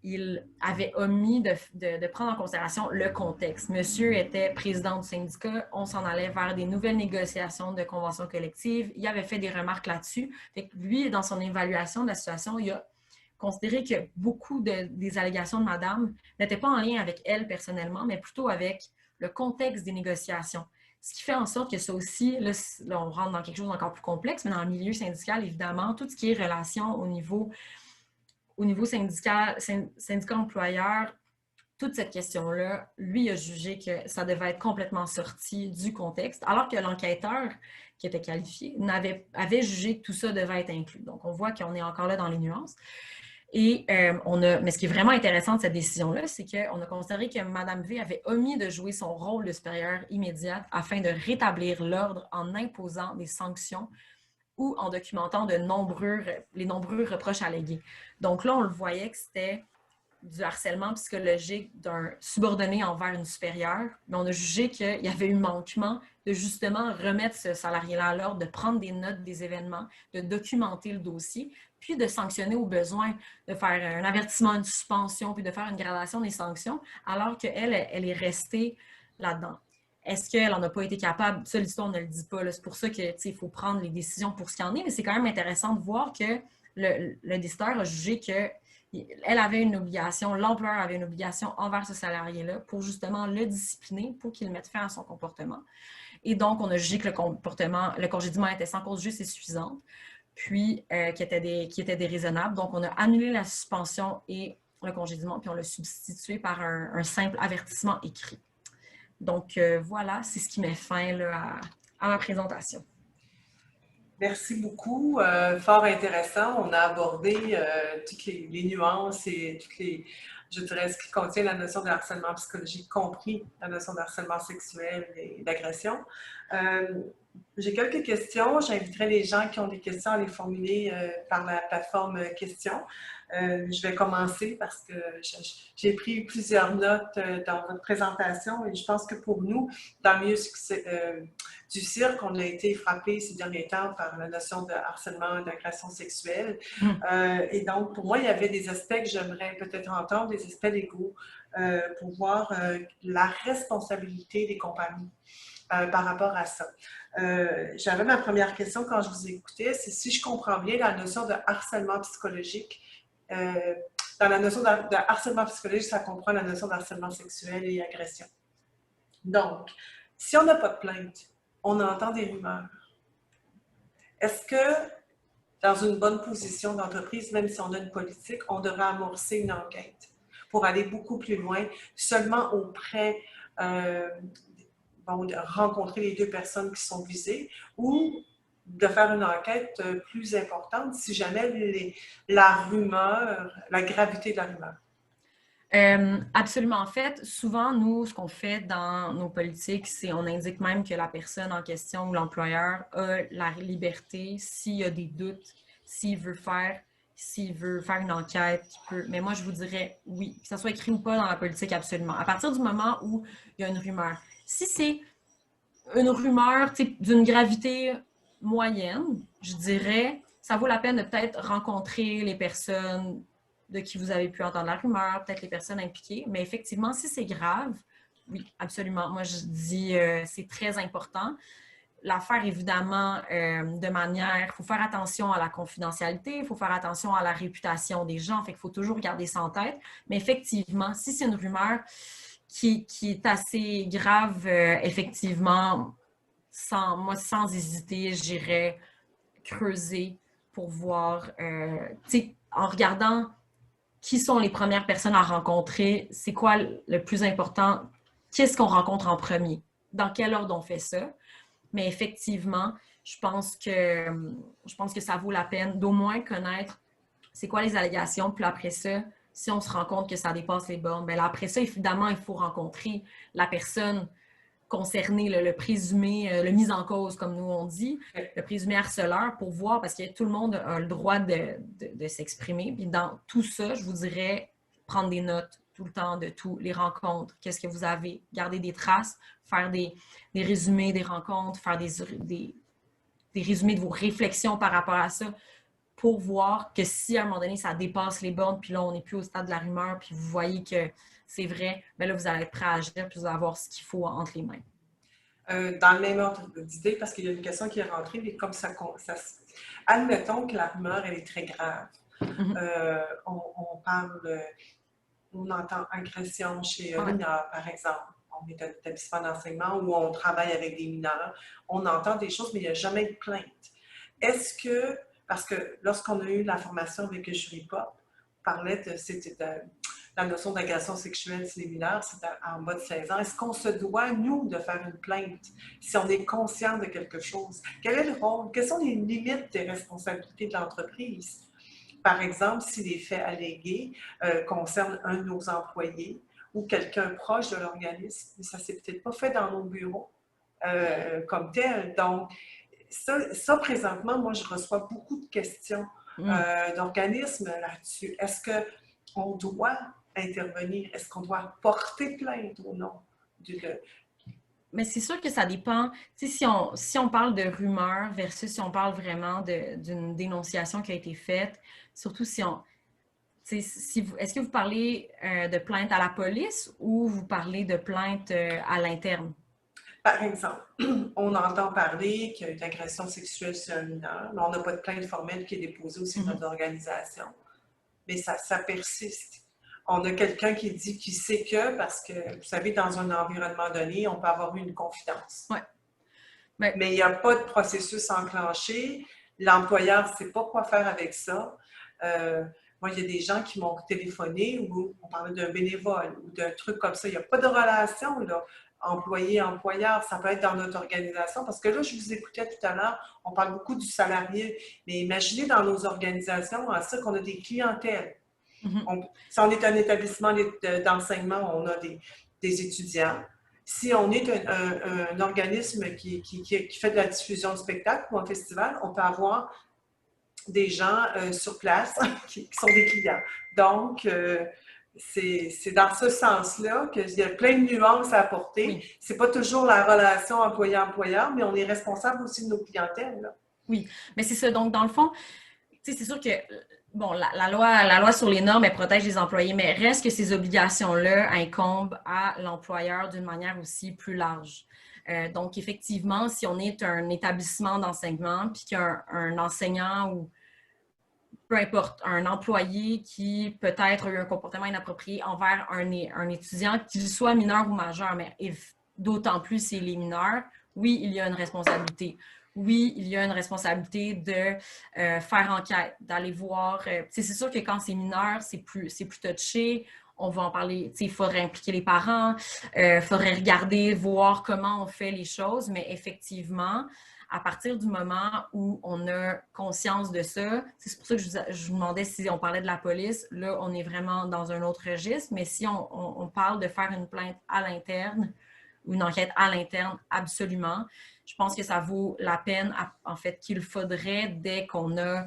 Speaker 2: il avait omis de prendre en considération le contexte. Monsieur était président du syndicat, on s'en allait vers des nouvelles négociations de conventions collectives. Il avait fait des remarques là-dessus. Fait que lui, dans son évaluation de la situation, il a considéré que beaucoup des allégations de madame n'étaient pas en lien avec elle personnellement, mais plutôt avec le contexte des négociations. Ce qui fait en sorte que ça aussi, là, on rentre dans quelque chose d'encore plus complexe, mais dans le milieu syndical, évidemment, tout ce qui est relation au niveau syndicat employeur, toute cette question-là, lui a jugé que ça devait être complètement sorti du contexte, alors que l'enquêteur qui était qualifié avait jugé que tout ça devait être inclus. Donc, on voit qu'on est encore là dans les nuances. Et mais ce qui est vraiment intéressant de cette décision-là, c'est qu'on a considéré que Mme V avait omis de jouer son rôle de supérieur immédiate afin de rétablir l'ordre en imposant des sanctions ou en documentant les nombreux reproches allégués. Donc là, on le voyait que c'était du harcèlement psychologique d'un subordonné envers une supérieure, mais on a jugé qu'il y avait eu manquement de justement remettre ce salarié-là à l'ordre, de prendre des notes des événements, de documenter le dossier, puis de sanctionner au besoin, de faire un avertissement, une suspension, puis de faire une gradation des sanctions, alors qu'elle, elle est restée là-dedans. Est-ce qu'elle n'en a pas été capable? Ça, l'histoire ne le dit pas. C'est pour ça qu'il faut prendre les décisions pour ce qu'il en est, mais c'est quand même intéressant de voir que le décideur a jugé que elle avait une obligation, l'employeur avait une obligation envers ce salarié-là pour justement le discipliner, pour qu'il mette fin à son comportement. Et donc, on a jugé que le congédiement était sans cause juste et suffisante, puis qui était déraisonnable. Donc, on a annulé la suspension et le congédiement, puis on l'a substitué par un simple avertissement écrit. Donc, voilà, c'est ce qui met fin là, à ma présentation.
Speaker 1: Merci beaucoup. Fort intéressant. On a abordé toutes les nuances et je dirais, ce qui contient la notion de harcèlement psychologique, compris la notion de harcèlement sexuel et d'agression. J'ai quelques questions. J'inviterai les gens qui ont des questions à les formuler par la plateforme questions. Je vais commencer parce que j'ai pris plusieurs notes dans votre présentation et je pense que pour nous, dans le milieu du cirque, on a été frappés ces derniers temps par la notion de harcèlement et d'agression sexuelle. Et donc, pour moi, il y avait des aspects que j'aimerais peut-être entendre, des aspects légaux, pour voir la responsabilité des compagnies par rapport à ça. J'avais ma première question quand je vous écoutais, c'est si je comprends bien la notion de harcèlement psychologique. Dans la notion de harcèlement psychologique, ça comprend la notion de harcèlement sexuel et agression. Donc, si on n'a pas de plainte, on entend des rumeurs. Est-ce que, dans une bonne position d'entreprise, même si on a une politique, on devrait amorcer une enquête pour aller beaucoup plus loin, seulement auprès de rencontrer les deux personnes qui sont visées ou de faire une enquête plus importante si jamais la rumeur, la gravité de la rumeur?
Speaker 2: Absolument. En fait, souvent, nous, ce qu'on fait dans nos politiques, c'est on indique même que la personne en question ou l'employeur a la liberté, s'il y a des doutes, s'il veut faire une enquête, il peut. Mais moi, je vous dirais oui, que ça soit écrit ou pas dans la politique, absolument. À partir du moment où il y a une rumeur. Si c'est une rumeur d'une gravité moyenne, je dirais, ça vaut la peine de peut-être rencontrer les personnes de qui vous avez pu entendre la rumeur, peut-être les personnes impliquées. Mais effectivement, si c'est grave, oui, absolument. Moi, je dis c'est très important. L'affaire, évidemment, de manière... Il faut faire attention à la confidentialité, il faut faire attention à la réputation des gens. Fait qu'il faut toujours garder ça en tête. Mais effectivement, si c'est une rumeur qui est assez grave, effectivement, sans hésiter, j'irais creuser pour voir, en regardant qui sont les premières personnes à rencontrer, c'est quoi le plus important, qu'est-ce qu'on rencontre en premier, dans quel ordre on fait ça. Mais effectivement, je pense que ça vaut la peine d'au moins connaître c'est quoi les allégations, puis après ça, si on se rend compte que ça dépasse les bornes, bien là, après ça, évidemment, il faut rencontrer la personne concernée, le présumé, le mis en cause, comme nous on dit, le présumé harceleur, pour voir, parce que tout le monde a le droit de s'exprimer. Puis dans tout ça, je vous dirais, prendre des notes tout le temps de tout, les rencontres, qu'est-ce que vous avez, garder des traces, faire des résumés des rencontres, faire des résumés de vos réflexions par rapport à ça, pour voir que si à un moment donné, ça dépasse les bornes, puis là, on n'est plus au stade de la rumeur, puis vous voyez que c'est vrai, bien là, vous allez être prêt à agir, puis vous allez avoir ce qu'il faut entre les mains.
Speaker 1: Dans le même ordre d'idée, parce qu'il y a une question qui est rentrée, mais comme ça admettons que la rumeur, elle est très grave. On entend agression chez un mineur, par exemple. On est un établissement d'enseignement où on travaille avec des mineurs. On entend des choses, mais il n'y a jamais de plainte. Est-ce que, parce que lorsqu'on a eu la formation avec Jury Pop, on parlait de la notion d'agression sexuelle chez les mineurs, c'est en bas de 16 ans. Est-ce qu'on se doit, nous, de faire une plainte si on est conscient de quelque chose? Quel est le rôle? Quelles sont les limites des responsabilités de l'entreprise? Par exemple, si les faits allégués concernent un de nos employés ou quelqu'un proche de l'organisme, mais ça ne s'est peut-être pas fait dans nos bureaux comme tel. Donc, ça, présentement, moi, je reçois beaucoup de questions d'organismes là-dessus. Est-ce qu'on doit intervenir? Est-ce qu'on doit porter plainte ou non?
Speaker 2: Mais c'est sûr que ça dépend. Si on parle de rumeurs versus si on parle vraiment d'une dénonciation qui a été faite, surtout si on... est-ce que vous parlez de plainte à la police ou vous parlez de plainte à l'interne?
Speaker 1: Par exemple, on entend parler qu'il y a une agression sexuelle sur un mineur, mais on n'a pas de plainte formelle qui est déposée au sein de notre organisation. Mais ça persiste. On a quelqu'un qui dit qu'il sait que, parce que, vous savez, dans un environnement donné, on peut avoir eu une confidence.
Speaker 2: Ouais.
Speaker 1: Mais il n'y a pas de processus enclenché. L'employeur ne sait pas quoi faire avec ça. Moi, il y a des gens qui m'ont téléphoné où on parlait d'un bénévole ou d'un truc comme ça. Il n'y a pas de relation, là. Employé-employeur, ça peut être dans notre organisation. Parce que là, je vous écoutais tout à l'heure, on parle beaucoup du salarié. Mais imaginez dans nos organisations, en ça, qu'on a des clientèles. Si on est un établissement d'enseignement, on a des étudiants. Si on est un organisme qui fait de la diffusion de spectacles ou un festival, on peut avoir des gens sur place qui sont des clients. Donc, c'est dans ce sens-là qu'il y a plein de nuances à apporter. Oui. C'est pas toujours la relation employé-employeur, mais on est responsable aussi de nos clientèles, là.
Speaker 2: Oui, mais c'est ça. Donc, dans le fond, c'est sûr que bon, la loi sur les normes, elle protège les employés, mais reste que ces obligations-là incombent à l'employeur d'une manière aussi plus large. Donc, effectivement, si on est un établissement d'enseignement, puis qu'il y a un enseignant ou peu importe, un employé qui peut-être a eu un comportement inapproprié envers un étudiant, qu'il soit mineur ou majeur, mais d'autant plus si les mineurs, oui, il y a une responsabilité. Oui, il y a une responsabilité de faire enquête, d'aller voir. C'est sûr que quand c'est mineur, c'est plus touché. On va en parler. Il faudrait impliquer les parents, il faudrait regarder, voir comment on fait les choses. Mais effectivement, à partir du moment où on a conscience de ça, c'est pour ça que je vous demandais si on parlait de la police. Là, on est vraiment dans un autre registre. Mais si on parle de faire une plainte à l'interne, ou une enquête à l'interne, absolument. Je pense que ça vaut la peine, en fait, qu'il faudrait, dès qu'on a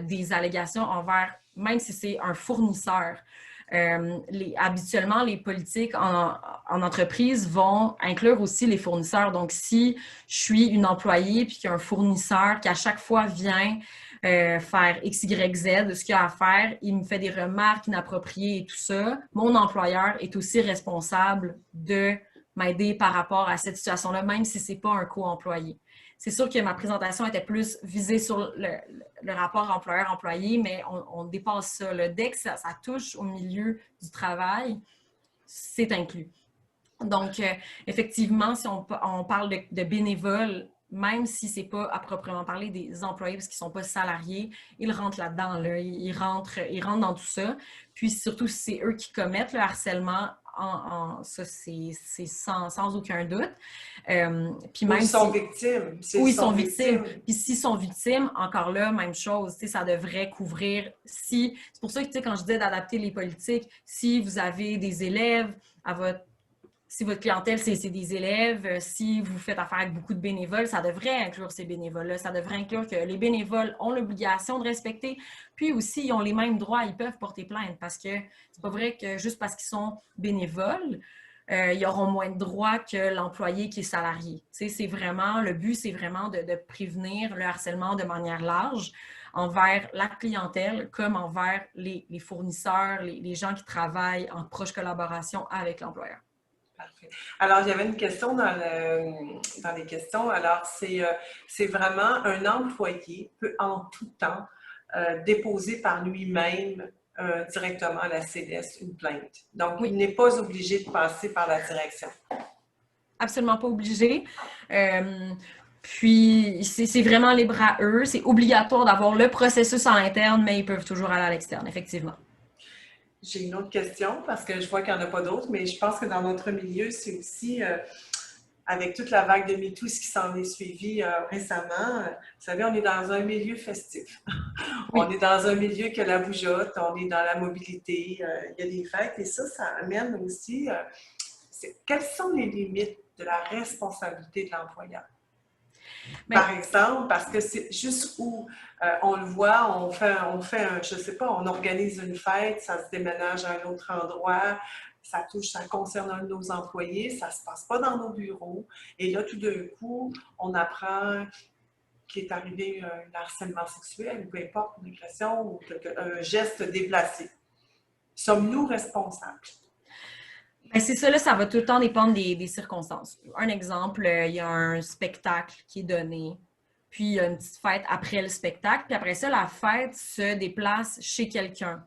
Speaker 2: des allégations envers, même si c'est un fournisseur, habituellement, les politiques en entreprise vont inclure aussi les fournisseurs. Donc, si je suis une employée puis qu'il y a un fournisseur qui, à chaque fois, vient faire X, Y, Z, ce qu'il a à faire, il me fait des remarques inappropriées et tout ça, mon employeur est aussi responsable de m'aider par rapport à cette situation-là, même si ce n'est pas un co-employé. C'est sûr que ma présentation était plus visée sur le rapport employeur-employé, mais on dépasse ça. Dès que ça touche au milieu du travail, c'est inclus. Donc, effectivement, si on parle de bénévoles, même si ce n'est pas à proprement parler des employés parce qu'ils ne sont pas salariés, ils rentrent là-dedans, là. Ils rentrent dans tout ça. Puis surtout, si c'est eux qui commettent le harcèlement, ça, c'est sans aucun doute.
Speaker 1: Puis même ils sont victimes.
Speaker 2: Oui, ils sont victimes. Puis s'ils sont victimes, encore là, même chose, ça devrait couvrir. C'est pour ça que quand je dis d'adapter les politiques, si vous avez des élèves si votre clientèle, c'est des élèves, si vous faites affaire avec beaucoup de bénévoles, ça devrait inclure ces bénévoles-là. Ça devrait inclure que les bénévoles ont l'obligation de respecter, puis aussi, ils ont les mêmes droits, ils peuvent porter plainte parce que c'est pas vrai que juste parce qu'ils sont bénévoles, ils auront moins de droits que l'employé qui est salarié. Le but, c'est vraiment de prévenir le harcèlement de manière large envers la clientèle comme envers les fournisseurs, les gens qui travaillent en proche collaboration avec l'employeur.
Speaker 1: Parfait. Alors, il y avait une question dans les questions. Alors, c'est vraiment un employé peut en tout temps déposer par lui-même directement à la CDS une plainte. Donc, oui. Il n'est pas obligé de passer par la direction.
Speaker 2: Absolument pas obligé. Puis, c'est vraiment libre à eux. C'est obligatoire d'avoir le processus en interne, mais ils peuvent toujours aller à l'externe, effectivement.
Speaker 1: J'ai une autre question parce que je vois qu'il n'y en a pas d'autres, mais je pense que dans notre milieu, c'est aussi, avec toute la vague de MeToo, ce qui s'en est suivi récemment, vous savez, on est dans un milieu festif. Oui. On est dans un milieu qui a la bougeotte, on est dans la mobilité, il y a des fêtes et ça amène aussi, quelles sont les limites de la responsabilité de l'employeur? Par exemple, parce que c'est juste où on le voit, on fait je sais pas, on organise une fête, ça se déménage à un autre endroit, ça concerne un de nos employés, ça se passe pas dans nos bureaux. Et là, tout d'un coup, on apprend qu'il est arrivé un harcèlement sexuel, ou peu importe, une agression ou un geste déplacé. Sommes-nous responsables?
Speaker 2: Bien, c'est ça, là, ça va tout le temps dépendre des circonstances. Un exemple, il y a un spectacle qui est donné, puis il y a une petite fête après le spectacle, puis après ça, la fête se déplace chez quelqu'un.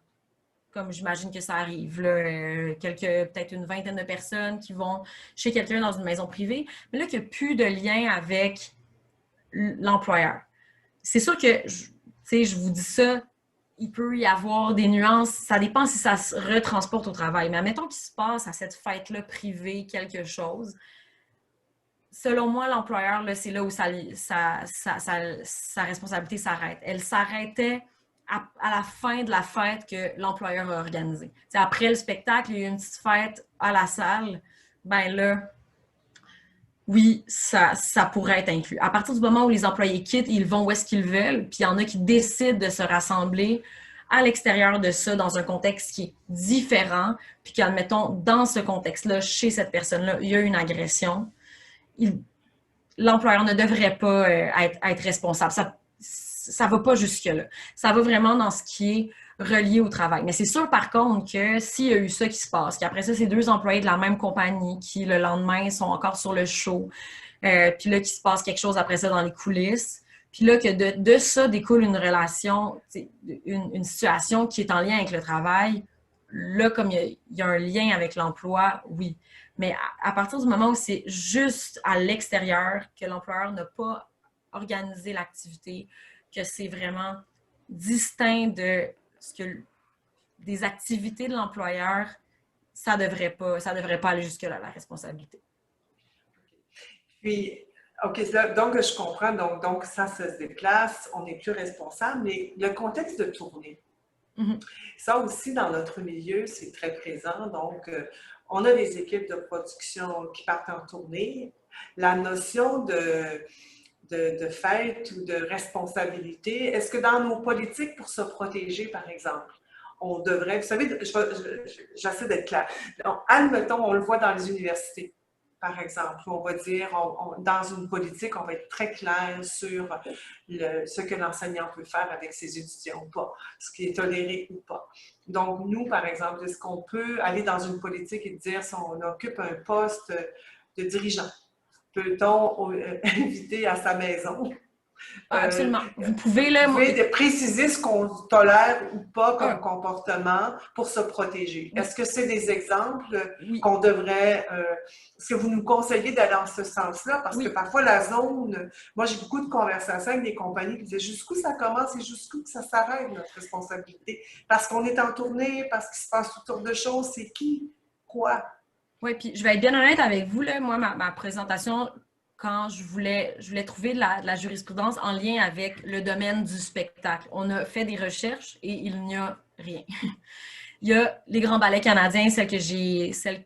Speaker 2: Comme j'imagine que ça arrive, là, peut-être une vingtaine de personnes qui vont chez quelqu'un dans une maison privée, mais là, qu'il n'y a plus de lien avec l'employeur. C'est sûr que, je vous dis ça, il peut y avoir des nuances, ça dépend si ça se retransporte au travail. Mais admettons qu'il se passe à cette fête-là privée quelque chose. Selon moi, l'employeur, c'est là où sa responsabilité s'arrête. Elle s'arrêtait à la fin de la fête que l'employeur a organisée. T'sais, après le spectacle, il y a eu une petite fête à la salle. Ben là, oui, ça pourrait être inclus. À partir du moment où les employés quittent, ils vont où est-ce qu'ils veulent, puis il y en a qui décident de se rassembler à l'extérieur de ça, dans un contexte qui est différent, puis qu'admettons, dans ce contexte-là, chez cette personne-là, il y a une agression, l'employeur ne devrait pas être responsable. Ça ne va pas jusque-là. Ça va vraiment dans ce qui est relié au travail. Mais c'est sûr, par contre, que s'il y a eu ça qui se passe, qu'après ça, c'est deux employés de la même compagnie qui, le lendemain, sont encore sur le show, puis là, qu'il se passe quelque chose après ça dans les coulisses, puis là, que de ça découle une relation, une situation qui est en lien avec le travail, là, comme il y a un lien avec l'emploi, oui. Mais à partir du moment où c'est juste à l'extérieur, que l'employeur n'a pas organisé l'activité, que c'est vraiment distinct de des activités de l'employeur, ça devrait pas aller jusque-là, la responsabilité.
Speaker 1: Puis, OK, donc je comprends, donc ça se déplace, on n'est plus responsable, mais le contexte de tournée, ça aussi, dans notre milieu, c'est très présent. Donc, on a des équipes de production qui partent en tournée. La notion de fête ou de responsabilité, est-ce que dans nos politiques pour se protéger, par exemple, on devrait, vous savez, j'essaie d'être claire. Donc, admettons, on le voit dans les universités, par exemple. On va dire, dans une politique, on va être très clair sur ce que l'enseignant peut faire avec ses étudiants ou pas, ce qui est toléré ou pas. Donc, nous, par exemple, est-ce qu'on peut aller dans une politique et dire si on occupe un poste de dirigeant, peut-on inviter à sa maison?
Speaker 2: Absolument. Vous pouvez, là,
Speaker 1: préciser ce qu'on tolère ou pas comme comportement pour se protéger. Est-ce que c'est des exemples qu'on devrait... est-ce que vous nous conseillez d'aller dans ce sens-là? Parce que parfois, la zone... Moi, j'ai beaucoup de conversations avec des compagnies qui disaient jusqu'où ça commence et jusqu'où ça s'arrête, notre responsabilité. Parce qu'on est en tournée, parce qu'il se passe toutes sortes de choses. C'est qui? Quoi?
Speaker 2: Oui, puis je vais être bien honnête avec vous. Là. Moi, ma présentation... quand je voulais trouver de la jurisprudence en lien avec le domaine du spectacle. On a fait des recherches et il n'y a rien. Il y a les grands ballets canadiens, ça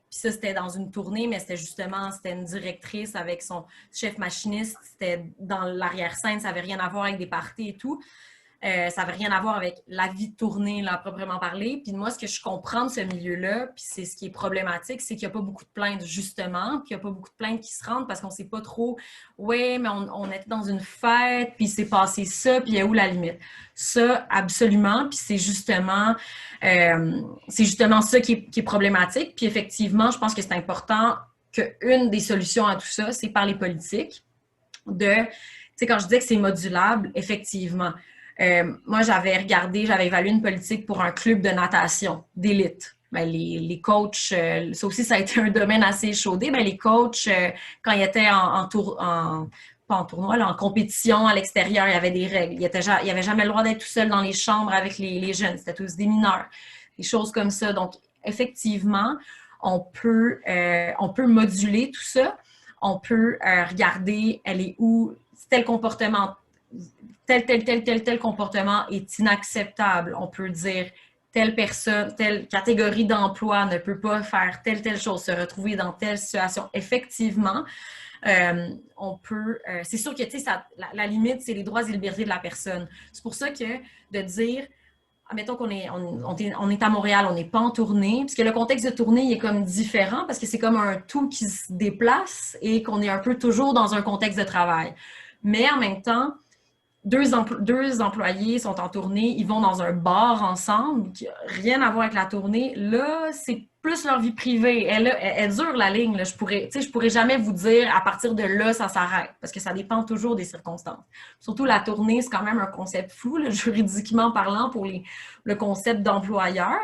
Speaker 2: c'était dans une tournée, mais c'était une directrice avec son chef machiniste, c'était dans l'arrière-scène, ça n'avait rien à voir avec des parties et tout. Ça n'avait rien à voir avec la vie de tournée, là, proprement parler. Puis moi, ce que je comprends de ce milieu-là, puis c'est ce qui est problématique, c'est qu'il n'y a pas beaucoup de plaintes, justement, puis il n'y a pas beaucoup de plaintes qui se rendent parce qu'on ne sait pas trop, ouais, mais on était dans une fête, puis c'est passé ça, puis il y a où la limite? Ça, absolument, puis c'est justement ça qui est problématique. Puis effectivement, je pense que c'est important qu'une des solutions à tout ça, c'est par les politiques. Tu sais, quand je dis que c'est modulable, effectivement, moi, j'avais évalué une politique pour un club de natation d'élite. Ben, les coachs, ça aussi, ça a été un domaine assez échaudé. Ben, les coachs, quand ils étaient pas en tournoi, là, en compétition à l'extérieur, il y avait des règles. Il n'y avait jamais le droit d'être tout seul dans les chambres avec les jeunes. C'était tous des mineurs. Des choses comme ça. Donc, effectivement, on peut moduler tout ça. On peut regarder, elle est où, tel comportement tel comportement est inacceptable. On peut dire telle personne, telle catégorie d'emploi ne peut pas faire telle chose, se retrouver dans telle situation. Effectivement, on peut... c'est sûr que la limite, c'est les droits et libertés de la personne. C'est pour ça que de dire... Admettons qu'on est à Montréal, on n'est pas en tournée, puisque le contexte de tournée il est comme différent, parce que c'est comme un tout qui se déplace et qu'on est un peu toujours dans un contexte de travail. Mais en même temps, deux employés sont en tournée, ils vont dans un bar ensemble, qui n'a rien à voir avec la tournée. Là, c'est plus leur vie privée. Elle dure la ligne. Là. Je pourrais jamais vous dire à partir de là, ça s'arrête, parce que ça dépend toujours des circonstances. Surtout la tournée, c'est quand même un concept flou, là, juridiquement parlant, pour le concept d'employeur.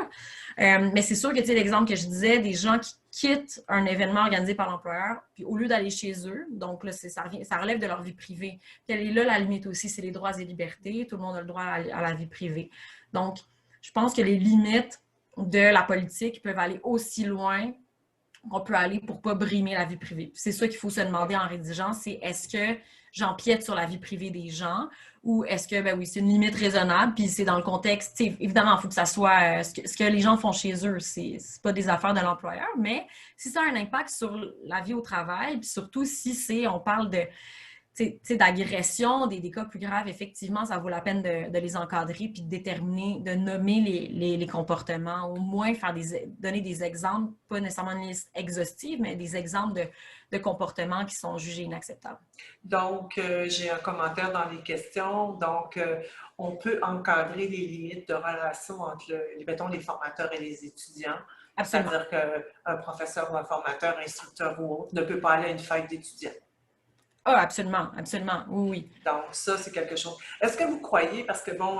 Speaker 2: Mais c'est sûr que l'exemple que je disais, des gens qui quittent un événement organisé par l'employeur, puis au lieu d'aller chez eux, donc là, ça relève de leur vie privée. Puis elle est là, la limite aussi, c'est les droits et libertés. Tout le monde a le droit à la vie privée. Donc, je pense que les limites de la politique peuvent aller aussi loin qu'on peut aller pour ne pas brimer la vie privée. C'est ça qu'il faut se demander en rédigeant, c'est est-ce que j'empiète sur la vie privée des gens ou est-ce que, ben oui, c'est une limite raisonnable, puis c'est dans le contexte, évidemment, il faut que ça soit, ce que les gens font chez eux, c'est pas des affaires de l'employeur, mais si ça a un impact sur la vie au travail, puis surtout si on parle d'agression, des cas plus graves, effectivement, ça vaut la peine de les encadrer puis de déterminer, de nommer les comportements, au moins donner des exemples, pas nécessairement une liste exhaustive, mais des exemples de comportements qui sont jugés inacceptables.
Speaker 1: Donc, j'ai un commentaire dans les questions. Donc, on peut encadrer les limites de relation entre, mettons, les formateurs et les étudiants.
Speaker 2: Absolument.
Speaker 1: C'est-à-dire qu'un professeur ou un formateur, instructeur ou autre ne peut pas aller à une fête d'étudiants.
Speaker 2: Ah, absolument, absolument, oui.
Speaker 1: Donc, ça, c'est quelque chose. Est-ce que vous croyez, parce que bon,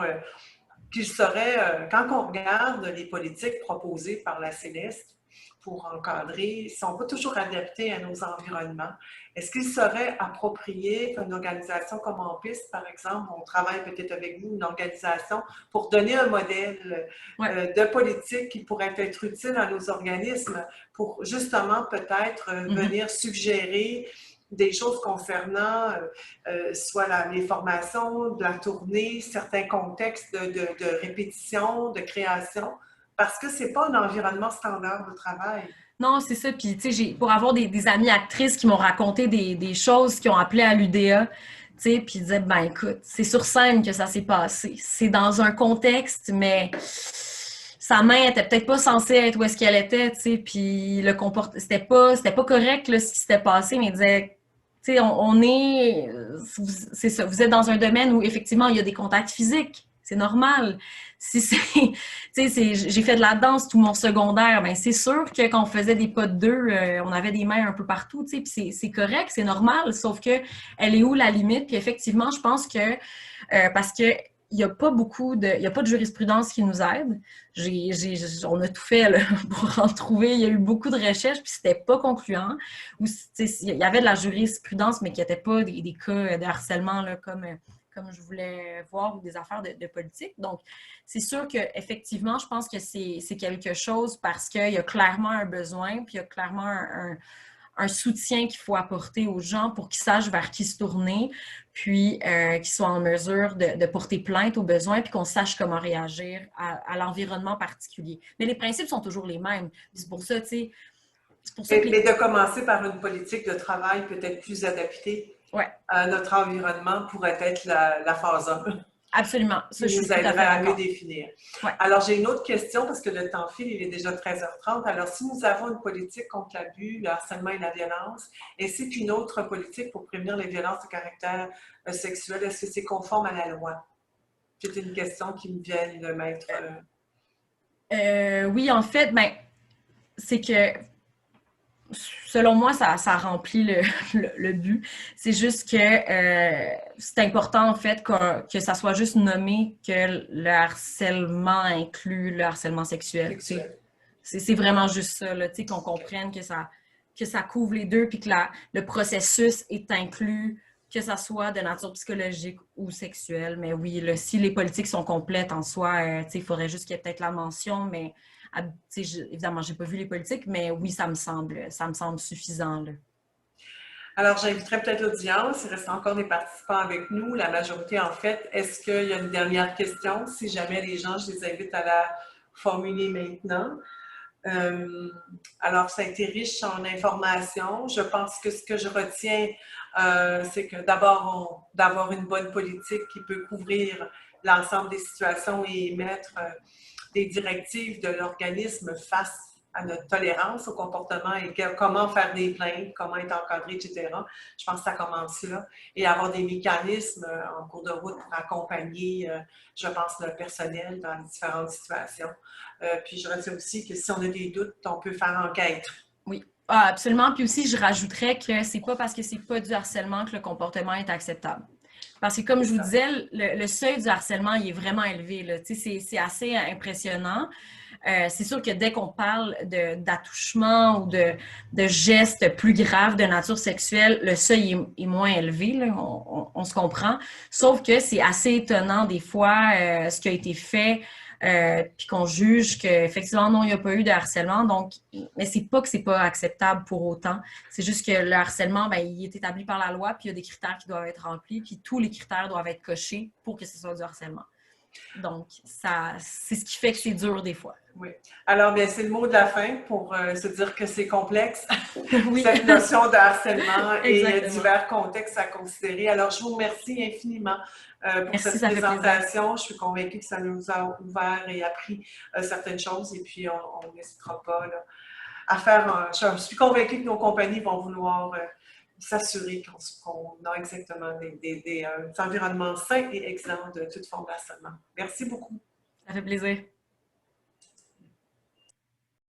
Speaker 1: qu'il serait, quand on regarde les politiques proposées par la Céleste pour encadrer, ne sont pas toujours adaptées à nos environnements, est-ce qu'il serait approprié qu'une organisation comme Ampis, par exemple, on travaille peut-être avec vous, une organisation, pour donner un modèle de politique qui pourrait être utile à nos organismes pour justement peut-être venir suggérer des choses concernant soit les formations, de la tournée, certains contextes de répétition, de création, parce que c'est pas un environnement standard de travail.
Speaker 2: Non, c'est ça. Puis, tu sais, pour avoir des amies actrices qui m'ont raconté des choses qui ont appelé à l'UDA, tu sais, puis ils disaient, ben écoute, c'est sur scène que ça s'est passé. C'est dans un contexte, mais sa main était peut-être pas censée être où est-ce qu'elle était, tu sais, puis c'était pas correct là, ce qui s'était passé, mais il disait, tu sais, on est, c'est ça, vous êtes dans un domaine où effectivement il y a des contacts physiques, c'est normal. Si c'est, tu sais, j'ai fait de la danse tout mon secondaire, ben c'est sûr que quand on faisait des pas de deux, on avait des mains un peu partout, tu sais, puis c'est correct, c'est normal, sauf que elle est où la limite? Puis effectivement, je pense que parce que il n'y a pas il y a pas de jurisprudence qui nous aide. On a tout fait là, pour en trouver. Il y a eu beaucoup de recherches, puis c'était pas concluant. Il y avait de la jurisprudence, mais qui n'était pas des cas de harcèlement là, comme je voulais voir, ou des affaires de politique. Donc, c'est sûr qu'effectivement, je pense que c'est quelque chose parce qu'il y a clairement un besoin, puis il y a clairement un soutien qu'il faut apporter aux gens pour qu'ils sachent vers qui se tourner, puis qu'ils soient en mesure de porter plainte aux besoins, puis qu'on sache comment réagir à l'environnement particulier. Mais les principes sont toujours les mêmes. C'est pour ça, tu sais, c'est pour ça que
Speaker 1: Mais de commencer par une politique de travail peut-être plus adaptée
Speaker 2: ouais.
Speaker 1: à notre environnement pourrait être la phase 1.
Speaker 2: Absolument. Ça,
Speaker 1: Qui nous aiderait à mieux définir.
Speaker 2: Ouais.
Speaker 1: Alors, j'ai une autre question parce que le temps file, il est déjà 13h30. Alors, si nous avons une politique contre l'abus, le harcèlement et la violence, ainsi qu'une autre politique pour prévenir les violences de caractère sexuel, est-ce que c'est conforme à la loi? C'est une question qui me vient de mettre.
Speaker 2: Oui, en fait, ben, c'est que selon moi, ça remplit le but. C'est juste que c'est important, en fait, que ça soit juste nommé que le harcèlement inclut le harcèlement sexuel. C'est vraiment juste ça, qu'on comprenne que ça couvre les deux, puis que le processus est inclus, que ça soit de nature psychologique ou sexuelle. Mais oui, si les politiques sont complètes en soi, il faudrait juste qu'il y ait peut-être la mention, mais évidemment, je n'ai pas vu les politiques, mais oui, ça me semble suffisant. Là.
Speaker 1: Alors, j'inviterai peut-être l'audience. Il reste encore des participants avec nous, la majorité en fait. Est-ce qu'il y a une dernière question? Si jamais les gens, je les invite à la formuler maintenant. Alors, ça a été riche en informations. Je pense que ce que je retiens, c'est que d'abord, d'avoir une bonne politique qui peut couvrir l'ensemble des situations et émettre des directives de l'organisme face à notre tolérance au comportement et comment faire des plaintes, comment être encadré, etc. Je pense que ça commence là. Et avoir des mécanismes en cours de route pour accompagner, je pense, le personnel dans les différentes situations. Puis je retiens aussi que si on a des doutes, on peut faire enquête.
Speaker 2: Oui, absolument. Puis aussi, je rajouterais que c'est pas parce que c'est pas du harcèlement que le comportement est acceptable. Parce que comme je vous disais, le seuil du harcèlement, il est vraiment élevé. Là. C'est assez impressionnant. C'est sûr que dès qu'on parle d'attouchement ou de gestes plus graves de nature sexuelle, le seuil est moins élevé, là, on se comprend. Sauf que c'est assez étonnant des fois ce qui a été fait, puis qu'on juge qu'effectivement, non, il n'y a pas eu de harcèlement. Donc, mais c'est pas que c'est pas acceptable pour autant. C'est juste que le harcèlement, ben, il est établi par la loi, puis il y a des critères qui doivent être remplis, puis tous les critères doivent être cochés pour que ce soit du harcèlement. Donc, c'est ce qui fait que c'est dur des fois.
Speaker 1: Oui. Alors, bien, c'est le mot de la fin pour se dire que c'est complexe,
Speaker 2: oui.
Speaker 1: cette notion de harcèlement et divers contextes à considérer. Alors, je vous remercie infiniment pour cette présentation. Je suis convaincue que ça nous a ouvert et appris certaines choses et puis on n'hésitera pas là, à faire. Je suis convaincue que nos compagnies vont vouloir s'assurer qu'on a exactement des environnements sains et exempts de toute forme d'harcèlement. Merci beaucoup.
Speaker 2: Ça fait plaisir.